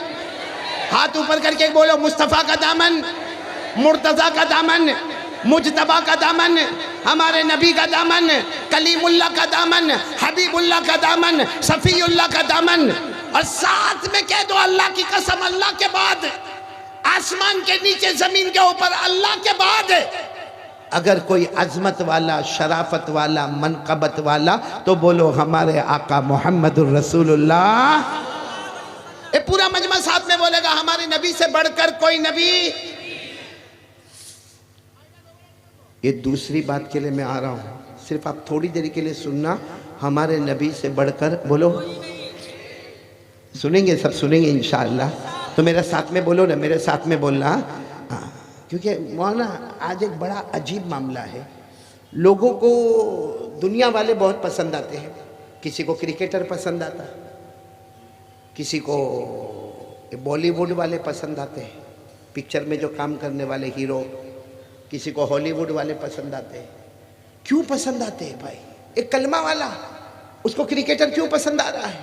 हाथ ऊपर करके बोलो मुस्तफ़ा का दामन, मुर्तज़ा का दामन, मुजतबा का दामन, हमारे नबी का दामन, कलीमुल्लाह का दामन, हबीबुल्लाह का दामन, सफ़ीउल्लाह का दामन। और साथ में कह दो अल्लाह की कसम, अल्लाह के बाद आसमान के नीचे जमीन के ऊपर अल्लाह के बाद अगर कोई अजमत वाला, शराफत वाला, मनकबत वाला तो बोलो हमारे आका मोहम्मदुर रसूलुल्लाह। ये पूरा मजमा साथ में बोलेगा हमारे नबी से बढ़कर कोई नबी। ये दूसरी बात के लिए मैं आ रहा हूं, सिर्फ आप थोड़ी देर के लिए सुनना। हमारे नबी से बढ़कर बोलो, सुनेंगे सब सुनेंगे इंशाअल्लाह। तो मेरे साथ में बोलो ना, मेरे साथ में बोलना। हाँ, क्योंकि मौलाना आज एक बड़ा अजीब मामला है। लोगों को दुनिया वाले बहुत पसंद आते हैं। किसी को क्रिकेटर पसंद आता है, किसी को बॉलीवुड वाले पसंद आते हैं, पिक्चर में जो काम करने वाले हीरो। किसी को हॉलीवुड वाले पसंद आते हैं। क्यों पसंद आते हैं भाई? एक कलमा वाला, उसको क्रिकेटर क्यों पसंद आ रहा है?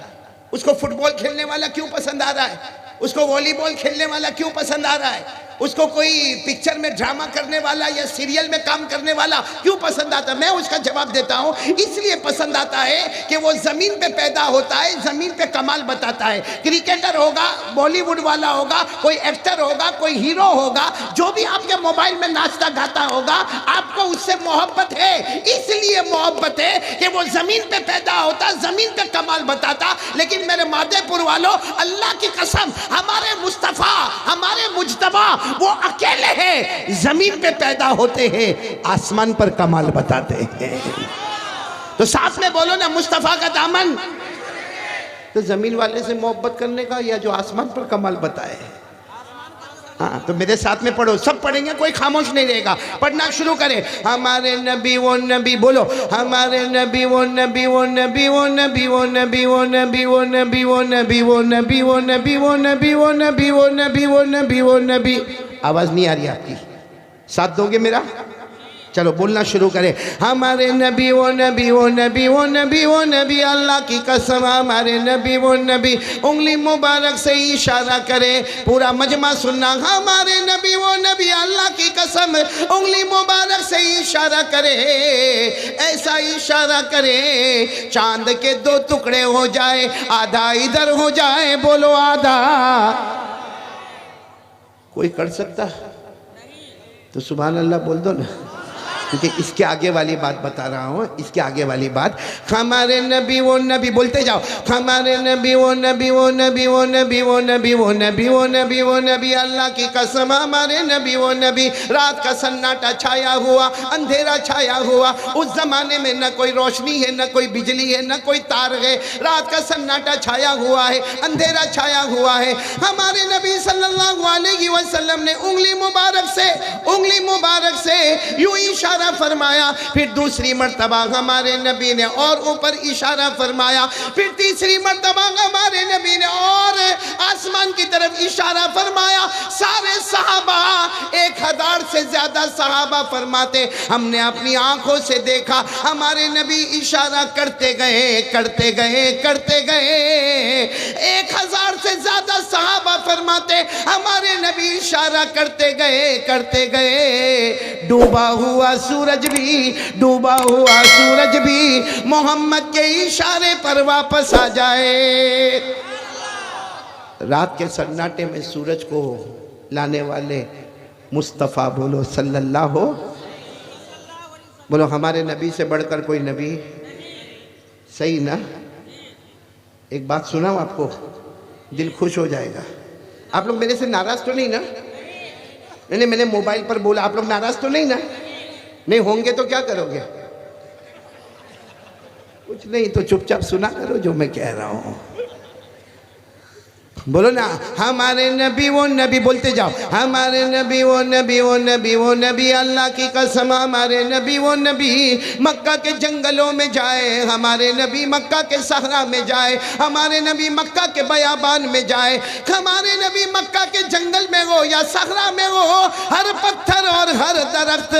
उसको फुटबॉल खेलने वाला क्यों पसंद आ रहा है? उसको वॉलीबॉल खेलने वाला क्यों पसंद आ रहा है? उसको कोई पिक्चर में ड्रामा करने वाला या सीरियल में काम करने वाला क्यों पसंद आता है? मैं उसका जवाब देता हूँ, इसलिए पसंद आता है कि वो ज़मीन पे पैदा होता है, ज़मीन पे कमाल बताता है। क्रिकेटर होगा, बॉलीवुड वाला होगा, कोई एक्टर होगा, कोई हीरो होगा, जो भी आपके मोबाइल में नाचता गाता होगा, आपको उससे मोहब्बत है। इसलिए मोहब्बत है कि वो ज़मीन पे पैदा होता, ज़मीन पे कमाल बताता। लेकिन मेरे मादेपुर वालों, अल्लाह की कसम, हमारे मुस्तफ़ा, हमारे मुजतबा वो अकेले हैं, जमीन पे पैदा होते हैं, आसमान पर कमाल बताते हैं। तो साथ में बोलो ना मुस्तफ़ा का दामन। तो जमीन वाले से मोहब्बत करने का या जो आसमान पर कमाल बताए। हाँ, तो मेरे साथ में पढ़ो, सब पढ़ेंगे, कोई खामोश नहीं रहेगा। पढ़ना शुरू करें। हमारे नबी वो नबी, बोलो हमारे नबी वो नबी वो नबी वो नबी वो नबी वो नबी वो नबी वो नबी वो नबी वो नबी वो नबी वो नबी वो नबी वो नबी वो नबी। आवाज नहीं आ रही आपकी, साथ दोगे मेरा? चलो बोलना शुरू करें। हमारे नबी वो नबी वो नबी वो नबी वो नबी, अल्लाह की कसम हमारे नबी वो नबी, उंगली मुबारक से इशारा करे, पूरा मजमा सुनना। हमारे नबी वो नबी, अल्लाह की कसम, उंगली मुबारक से इशारा करे, ऐसा इशारा करे चांद के दो टुकड़े हो जाए, आधा इधर हो जाए, बोलो आधा। कोई कर सकता तो सुभान अल्लाह बोल दो ना, क्योंकि इसके आगे वाली बात बता रहा हूँ, इसके आगे वाली बात। हमारे नबी वो नबी, बोलते जाओ। हमारे नबी वो नबी वो नबी वो नबी वो नबी वो नबी वो नबी वो नबी, अल्लाह की कसम हमारे नबी वो नबी। रात का सन्नाटा छाया हुआ, अंधेरा छाया हुआ, उस जमाने में न कोई रोशनी है, न कोई बिजली है, न कोई तार है, रात का सन्नाटा छाया हुआ है, अंधेरा छाया हुआ है। हमारे नबी सल्लल्लाहु अलैहि वसल्लम ने उंगली मुबारक से यूं इशारा फरमाया, फिर दूसरी मर्तबा हमारे नबी ने और ऊपर इशारा फरमाया, फिर तीसरी मर्तबा हमारे नबी ने और आसमान की तरफ इशारा फरमाया। सारे सहाबा, 1000 से ज्यादा सहाबा फरमाते, हमने अपनी आंखों से देखा हमारे नबी इशारा करते गए करते गए करते गए। 1000 से ज्यादा सहाबा फरमाते हमारे नबी इशारा करते गए। डूबा हुआ सूरज भी मोहम्मद के इशारे पर वापस आ जाए। रात के सन्नाटे में सूरज को लाने वाले मुस्तफ़ा, बोलो सल्लल्लाहु, बोलो हमारे नबी से बढ़कर कोई नबी। सही ना? एक बात सुनाऊं आपको, दिल खुश हो जाएगा। आप लोग मेरे से नाराज तो नहीं ना? नहीं, मैंने मोबाइल पर बोला, आप लोग नाराज तो नहीं ना? नहीं होंगे तो क्या करोगे? कुछ नहीं तो चुपचाप सुना करो जो मैं कह रहा हूं। बोलो ना, हमारे नबी वो नबी, बोलते जाओ। हमारे नबी वो नबी वो नबी वो नबी, अल्लाह की कसम हमारे नबी वो नबी मक्का के जंगलों में जाए, हमारे नबी मक्का के सहरा में जाए, हमारे नबी मक्का के बयाबान में जाए, हमारे नबी मक्का के जंगल में हो या सहरा में हो, हर पत्थर और हर दरख्त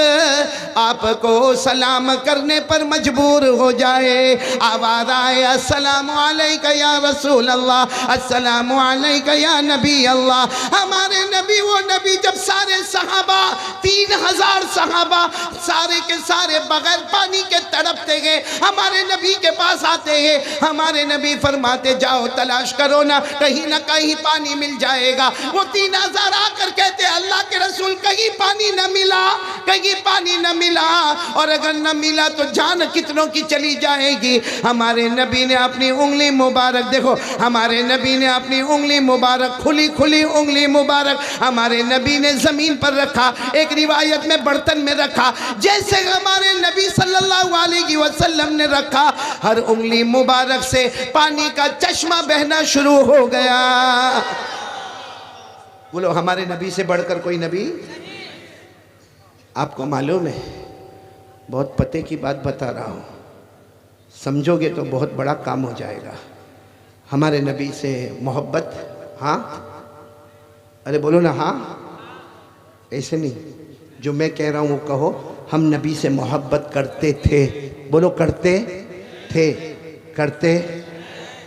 आपको सलाम करने पर मजबूर हो जाए। आवाज़ आए, अस्सलामु अलैका या रसूल अल्लाह, अस्सलामु अलैका या नबी अल्लाह। हमारे नबी वो नबी, जब सारे सहाबा, 3000 सहाबा सारे के सारे बगैर पानी के तड़पते गए, हमारे नबी के पास आते हैं, हमारे नबी फरमाते जाओ तलाश करो ना कहीं पानी मिल जाएगा। वो 3000 आकर कहते अल्लाह के रसूल कहीं पानी न मिला, कहीं पानी न मिला, और अगर न मिला तो जान कितनों की चली जाएगी। हमारे नबी ने अपनी उंगली मुबारक, देखो हमारे नबी ने अपनी उंगली मुबारक, खुली उंगली मुबारक हमारे नबी ने जमीन पर रखा, एक रिवायत में बर्तन में रखा, जैसे हमारे नबी सल्लल्लाहु अलैहि वसल्लम ने रखा, हर उंगली मुबारक से पानी का चश्मा बहना शुरू हो गया। बोलो हमारे नबी से बढ़कर कोई नबी? आपको मालूम है, बहुत पते की बात बता रहा हूं, समझोगे तो बहुत बड़ा काम हो जाएगा। हमारे नबी से मोहब्बत, हाँ, अरे बोलो ना हाँ, ऐसे नहीं, जो मैं कह रहा हूँ वो कहो। हम नबी से मोहब्बत करते थे, बोलो करते थे, करते,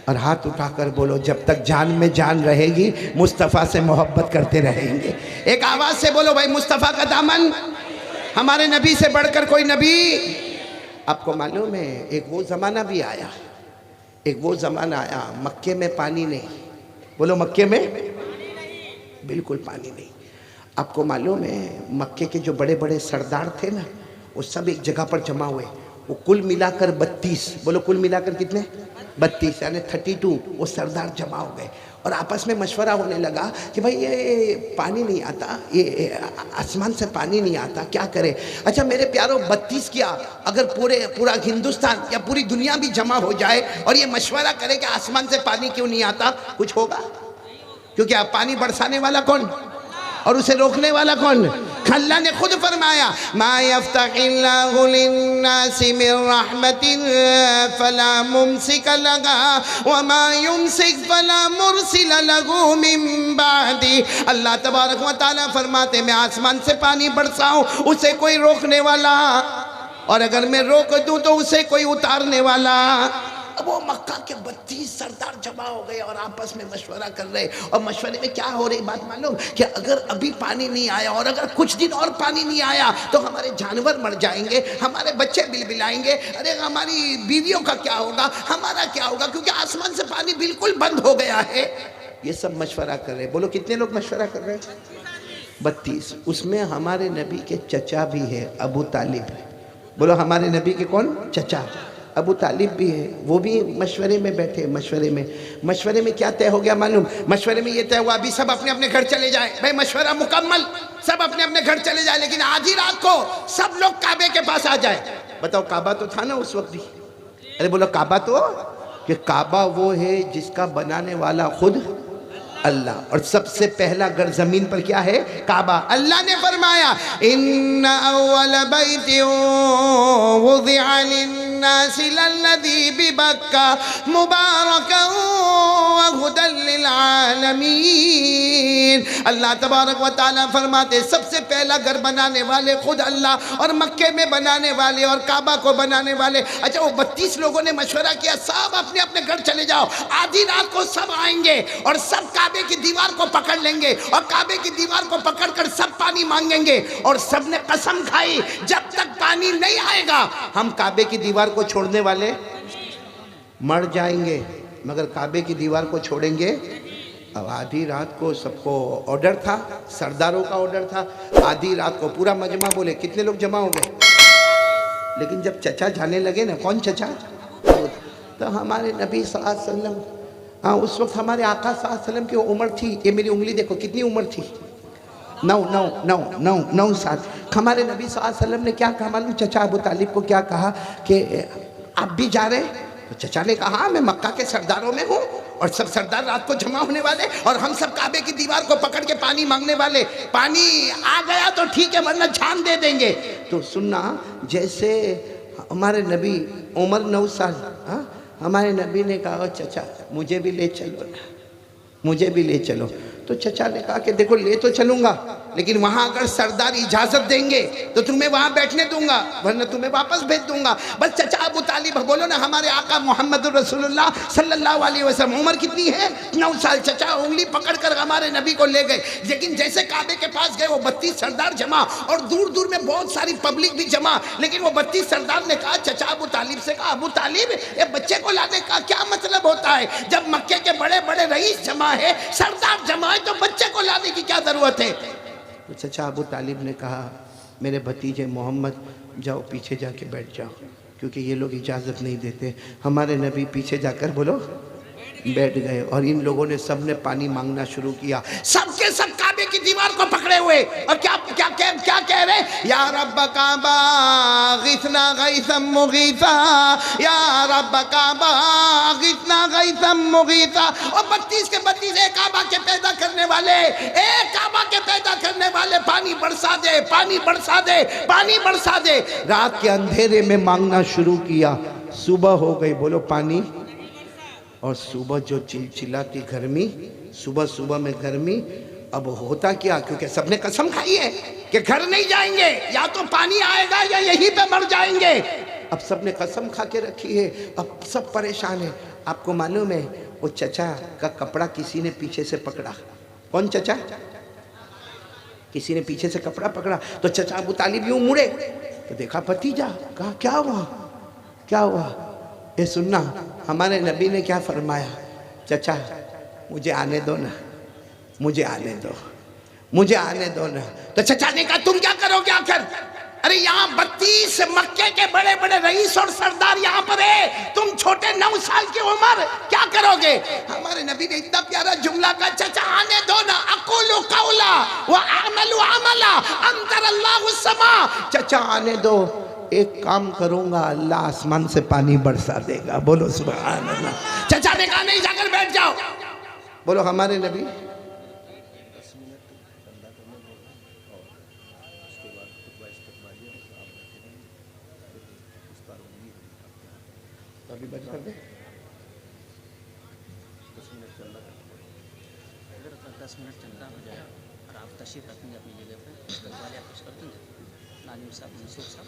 और हाथ उठाकर बोलो जब तक जान में जान रहेगी मुस्तफ़ा से मोहब्बत करते रहेंगे। एक आवाज़ से बोलो भाई, मुस्तफ़ा का दामन, हमारे नबी से बढ़कर कोई नबी। आपको मालूम है, एक वो ज़माना भी आया, एक वो ज़माना आया, मक्के में पानी नहीं, बोलो मक्के में बिल्कुल पानी नहीं। आपको मालूम है, मक्के के जो बड़े बड़े सरदार थे ना, वो सब एक जगह पर जमा हुए, वो कुल मिलाकर 32, बोलो कुल मिलाकर कितने? 32 यानी 32 वो सरदार जमा हो गए, और आपस में मशवरा होने लगा कि भाई ये पानी नहीं आता, ये आसमान से पानी नहीं आता, क्या करें। अच्छा मेरे प्यारों, 32 क्या, अगर पूरा हिंदुस्तान या पूरी दुनिया भी जमा हो जाए और ये मशवरा करे कि आसमान से पानी क्यों नहीं आता, कुछ होगा? क्योंकि आप पानी बरसाने वाला कौन और उसे रोकने वाला कौन? अल्लाह ने खुद फरमाया मा यफ्तहिल्लाहु लिन्नासि मिन रहमतिन फला मुमसिक लगा व मा युमसिक फला मुरसिल लहू मिन बादी। अल्लाह तबारक व तआला फरमाते मैं आसमान से पानी बरसाऊं उसे कोई रोकने वाला, और अगर मैं रोक दूं तो उसे कोई उतारने वाला। अब वो मक्का के 32 सरदार जमा हो गए और आपस में मशवरा कर रहे, और मशवरे में क्या हो रही बात मालूम कि अगर अभी पानी नहीं आया और अगर कुछ दिन और पानी नहीं आया तो हमारे जानवर मर जाएंगे, हमारे बच्चे बिलबिलाएंगे, अरे हमारी बीवियों का क्या होगा, हमारा क्या होगा, क्योंकि आसमान से पानी बिल्कुल बंद हो गया है। ये सब मशवरा कर रहे। बोलो कितने लोग मशवरा कर रहे हैं? 32। उसमें हमारे नबी के चचा भी है, अबू तालिब। बोलो हमारे नबी के कौन? चचा अबू तालिब भी है, वो भी मशवरे में बैठे। मशवरे में क्या तय हो गया मालूम? मशवरे में ये तय हुआ अभी सब अपने अपने घर चले जाए। भाई मशवरा मुकम्मल, सब अपने अपने घर चले जाए, लेकिन आधी रात को सब लोग काबे के पास आ जाए। बताओ काबा तो था ना उस वक्त भी? अरे बोलो काबा तो, कि काबा वो है जिसका बनाने वाला खुद अल्लाह, और सबसे पहला घर जमीन पर क्या है? काबा। अल्लाह ने फरमाया इन्ना अव्वल बैतिन वुदिअ लिन्नासि लल्लज़ी बिबक्का मुबारकन व हुदल लिल आलमीन। अल्लाह तबारक व तआला फरमाते सबसे पहला घर बनाने वाले खुद अल्लाह, और मक्के में बनाने वाले और काबा को बनाने वाले। अच्छा वो 32 लोगों ने मशवरा किया सब अपने अपने घर चले जाओ, आधी रात को सब आएंगे और सब काबे की दीवार को पकड़ लेंगे, और काबे की दीवार को पकड़कर सब पानी मांगेंगे, और सबने कसम खाई जब तक पानी नहीं आएगा हम काबे की दीवार को छोड़ने वाले मर जाएंगे, मगर काबे की दीवार को छोड़ेंगे। अब आधी रात को सबको ऑर्डर था, सरदारों का ऑर्डर था, आधी रात को पूरा मजमा बोले कितने लोग जमा हो गए। लेकिन जब चचा जाने लगे ना, कौन चचा? तो हमारे नबी सल्लल्लाहु अलैहि वसल्लम, हाँ उस वक्त हमारे आका सल्लल्लाहु अलैहि वसल्लम की उम्र थी, ये मेरी उंगली देखो कितनी उम्र थी, 9 साल। हमारे नबी सल्लल्लाहु अलैहि वसल्लम ने क्या कहा मालूम? चचा अबू तालिब को क्या कहा कि आप भी जा रहे? तो चचा ने कहा मैं मक्का के सरदारों में हूँ, और सब सरदार रात को जमा होने वाले, और हम सब काबे की दीवार को पकड़ के पानी मांगने वाले। पानी आ गया तो ठीक है, वरना छान दे देंगे। तो सुनना, जैसे हमारे नबी उम्र 9 साल, हाँ हमारे नबी ने कहा चचा मुझे भी ले चलो ना, मुझे भी ले चलो। तो चचा ने कहा कि देखो ले तो चलूँगा, लेकिन वहाँ अगर सरदार इजाज़त देंगे तो तुम्हें वहाँ बैठने दूंगा, वरना तुम्हें वापस भेज दूंगा। बस चचा अबू तालिब बोलो ना हमारे आका मोहम्मद रसूलुल्लाह सल्लल्लाहु अलैहि वसल्लम उम्र कितनी है? 9 साल। चचा उंगली पकड़कर हमारे नबी को ले गए, लेकिन जैसे काबे के पास गए वो 32 सरदार जमा, और दूर दूर में बहुत सारी पब्लिक भी जमा। लेकिन वो 32 सरदार ने कहा चचा अबू तालिब से कहा अबू तालिब ये बच्चे को लाने का क्या मतलब होता है? जब मक्के के बड़े बड़े रईस जमा है, सरदार जमा है, तो बच्चे को लाने की क्या जरूरत है? तो चचा अबू तालिब ने कहा मेरे भतीजे मोहम्मद जाओ पीछे जाके बैठ जाओ, क्योंकि ये लोग इजाज़त नहीं देते। हमारे नबी पीछे जाकर बोलो बैठ गए, और इन लोगों ने सबने पानी मांगना शुरू किया, सबके सब काबे की दीवार को पकड़े हुए, और क्या क्या क्या क्या कह रहे? या रब्ब काबा गिसना गैसम मुगीसा, या रब्ब काबा गिसना गैसम मुगीसा। और 32 के 32 एक काबा के पैदा करने वाले, एक काबा के पैदा करने वाले, पानी बरसा दे, पानी बरसा दे, पानी बरसा दे। रात के अंधेरे में मांगना शुरू किया, सुबह हो गई, बोलो पानी। और सुबह जो चिलचिलाती गर्मी, सुबह सुबह में गर्मी। अब होता क्या, क्योंकि सबने कसम खाई है कि घर नहीं जाएंगे, या तो पानी आएगा या यहीं पे मर जाएंगे। अब सबने कसम खा के रखी है, अब सब परेशान है। आपको मालूम है वो चचा का कपड़ा किसी ने पीछे से पकड़ा। कौन चचा? किसी ने पीछे से कपड़ा पकड़ा, तो चचा अबू तालिब यूं मुड़े तो देखा भतीजा। कहा क्या हुआ, क्या हुआ? ये सुनना, हमारे नबी ने क्या फरमाया? चचा मुझे आने दो ना, मुझे आने दो, मुझे आने दो ना। तो चचा ने कहा तुम क्या करोगे आखिर? अरे यहाँ 32 मक्के के बड़े बड़े रईस और सरदार यहाँ पर है, तुम छोटे 9 साल की उम्र, क्या करोगे? हमारे नबी ने इतना प्यारा जुमला कहा, चचा आने दो ना, अकुलु कौला व अमलु अमला अंतर अल्लाहु समा। चचा आने दो, एक काम करूंगा, अल्लाह आसमान से पानी बरसा देगा। बोलो सुभान अल्लाह। चचा ने कहा नहीं, जाकर बैठ जाओ। बोलो हमारे नबी अभी बंद कर दे। अगर 10 मिनट चंदा हो जाए और आप तशरीफ रखेंगे अपनी जगह पे, उसके बाद आप कुछ कर देंगे नाजिम साहब, मंसूर साहब,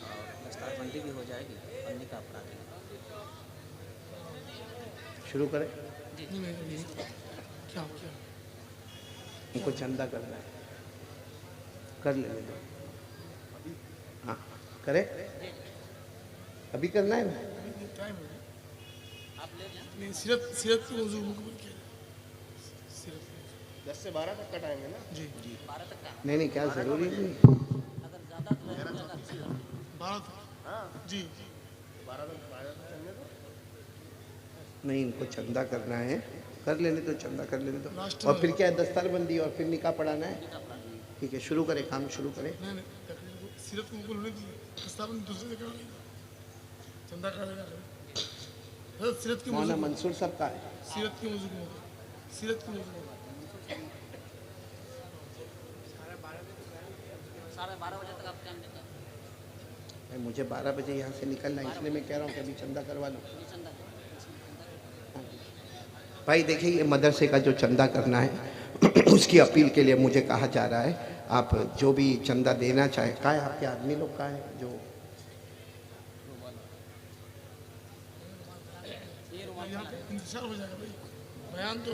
और दस्तारबंदी भी हो जाएगी और निकाह पढ़ा देंगे। शुरू करें। क्या क्या उनको चंदा करना है, कर लेने दो। हाँ करे, अभी करना है ना। टाइम है नहीं, सीरत सीरत की मौजूद मुकम्मल किया सीरत 10 से 12 तक का टाइम है ना। जी 12 तक का, नहीं नहीं, क्या जरूरी नहीं। अगर ज़्यादा तो 12 तक जी 12 तक चलने दो। नहीं, इनको चंदा करना है, कर लेने तो, चंदा कर लेने तो। लास्ट और में। फिर क्या है, दस्तारबंदी और फिर निकाह पढ़ाना है। ठीक है, शुरू करें, काम शुरू करें। नहीं नहीं सीरत को मुकम्मल होने दीजिए, प्रस्ताव दूसरे जगह चंदा कर देगा सीरत की मौलाना मौजूद मंसूर साहब का है। सीरत की मौजूद सीरत की मौजूद 12:30 बजे तक आप टाइम देता भाई, मुझे 12 बजे यहाँ से निकलना है, इसलिए मैं कह रहा हूँ कि अभी चंदा करवा लो। चंदा भाई देखिए, ये मदरसे का जो चंदा करना है उसकी अपील के लिए मुझे कहा जा रहा है, आप जो भी चंदा देना चाहे। कहाँ है आपके आदमी लोग, कहाँ है जो यहाँ पे इंतजार हो जाएगा भाई, बयान तो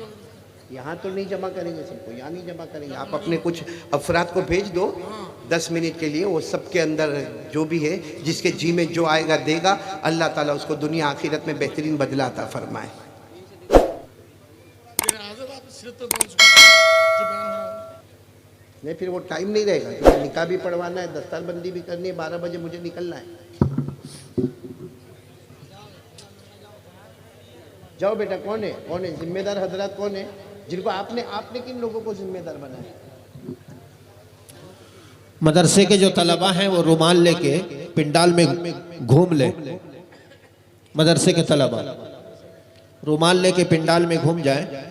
यहाँ तो नहीं जमा करेंगे सबको, यहाँ नहीं जमा करेंगे। आप अपने कुछ अफराद को भेज दो 10 मिनट के लिए, वो सबके अंदर जो भी है, जिसके जी में जो आएगा देगा, अल्लाह ताला उसको दुनिया आखिरत में बेहतरीन बदला अता फरमाए। हाजिर आप सीरत तक पहुँच गए जो बयान हो रहा है। नहीं, फिर वो टाइम नहीं रहेगा, क्योंकि निकाह भी पढ़वाना है, दस्तारबंदी भी करनी है, 12 बजे मुझे निकलना है। जाओ बेटा, कौन है जिम्मेदार हजरात, कौन है जिनको आपने किन लोगों को जिम्मेदार बनाया? मदरसे के जो तलबा हैं वो रुमाल लेके पिंडाल में घूम ले। मदरसे के तलबा रुमाल लेके पिंडाल में घूम जाए।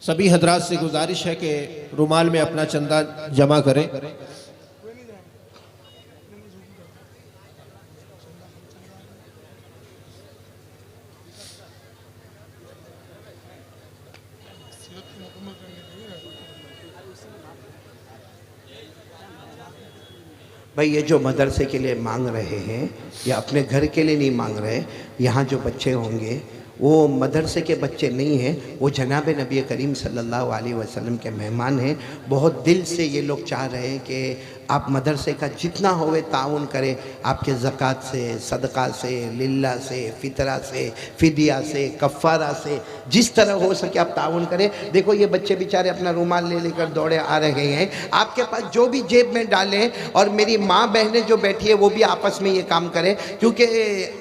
सभी हजरात से गुजारिश है कि रुमाल में अपना चंदा जमा करें। सीरत को मुकम्मल करने के लिए भाई, ये जो मदरसे के लिए मांग रहे हैं, या अपने घर के लिए नहीं मांग रहे, यहाँ जो बच्चे होंगे वो मदरसे के बच्चे नहीं हैं, वो जनाब नबी करीम सल्लल्लाहु अलैहि वसल्लम के मेहमान हैं। बहुत दिल से ये लोग चाह रहे हैं कि आप मदरसे का जितना होवे ताउन करें, आपके ज़कात से, सदका से, लिल्ला से, फितरा से, फिदिया से, कफ़ारा से, जिस तरह हो सके आप ताउन करें। देखो, ये बच्चे बेचारे अपना रुमाल ले लेकर दौड़े आ रहे हैं, आपके पास जो भी जेब में डालें, और मेरी माँ बहनें जो बैठी है वो भी आपस में ये काम करें, क्योंकि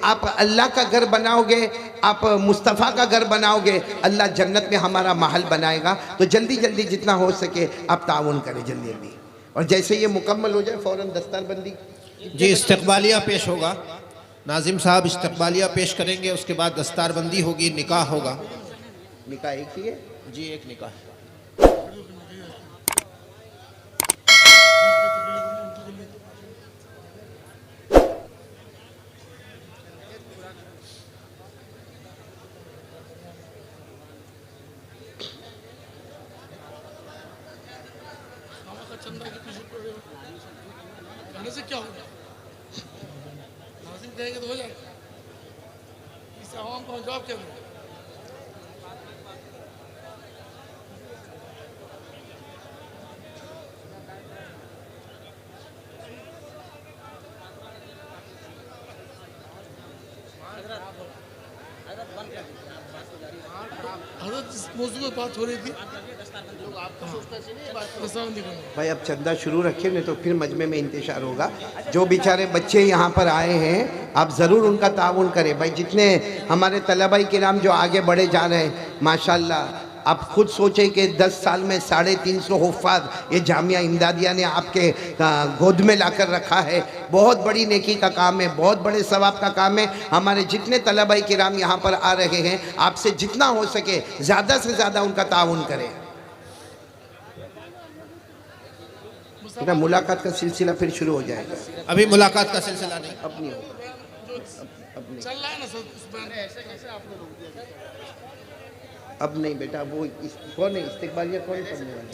आप अल्लाह का घर बनाओगे, आप मुस्तफ़ा का घर बनाओगे, अल्लाह जन्नत में हमारा महल बनाएगा। तो जल्दी जल्दी जितना हो सके आप ताउन करें जल्दी जल्दी, और जैसे ये मुकम्मल हो जाए फ़ौरन दस्तारबंदी। जी, इस्तकबालिया पेश होगा। नाजिम साहब इस्तकबालिया पेश करेंगे, उसके बाद दस्तारबंदी होगी, निकाह होगा। निकाह एक ही है जी, एक निकाह। का चंदा के पीछे पड़े हो कहने से क्या होगा? नाजिम कहेंगे तो हो जाएगा। इससे आवाम को जवाब क्या देंगे? हजरत जिस मौजूद पर बात हो रही थी, दस्तारबंदी करनी। भाई, अब चंदा शुरू रखिए, नहीं तो फिर मजमे में इंतशार होगा। जो बेचारे बच्चे यहाँ पर आए हैं, आप ज़रूर उनका ताउन करें। भाई, जितने हमारे तलबाई किराम जो आगे बढ़े जा रहे हैं, माशाल्लाह, आप खुद सोचें कि 10 साल में 350 हुफ़ाज़ ये जामिया इमदादिया ने आपके गोद में लाकर रखा है। बहुत बड़ी नेकी का काम है, बहुत बड़े सवाब का काम है। हमारे जितने तलबाई किराम यहाँ पर आ रहे हैं, आपसे जितना हो सके ज़्यादा से ज़्यादा उनका ताउन करें। ना मुलाकात का सिलसिला फिर शुरू हो जाएगा। अभी मुलाकात का सिलसिला नहीं। अब नहीं होगा। अब नहीं, चल रहा है ना सर उस बयान ऐसे कैसे आपने रोक दिया? अब नहीं बेटा, वो कौन है इस्तिकबालिया, कौन पढ़ने वाले?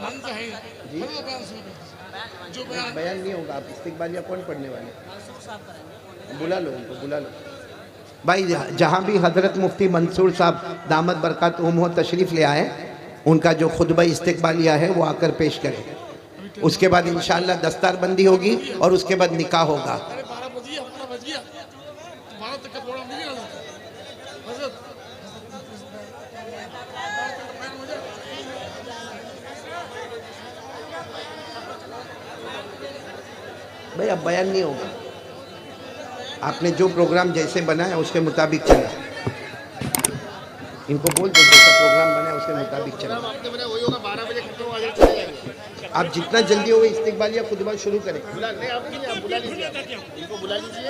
मन तो है जी? मतलब बयान सुनो जो बयान बयान नहीं होगा, आप इस्तिकबालिया कौन पढ़ने वाले? बुला लो उनको, बुला लो भाई। जहाँ भी हजरत मुफ्ती मंसूर साहब दामद बरकातुहुम हो तशरीफ़ ले आए, उनका जो खुतबा इस्तिकबालिया है वो आकर पेश करें। उसके बाद इंशाअल्लाह दस्तारबंदी होगी और उसके बाद निकाह होगा। अरे 12 बज गया, 12 बज गया, 12 तक का प्रोग्राम नहीं रहता हजरत। भाई अब बयान नहीं होगा, आपने जो प्रोग्राम जैसे बनाया उसके मुताबिक चला। इनको बोल दो जैसा प्रोग्राम बनाया उसके मुताबिक चला। आपने बनाया वही होगा, 12 बजे खत्म हो आगे चले जाएंगे। आप जितना जल्दी हो इस्तिकबालिया खुतबा शुरू करें। बुला नहीं, आप नहीं, आप बुला लीजिए, इनको बुला लीजिए।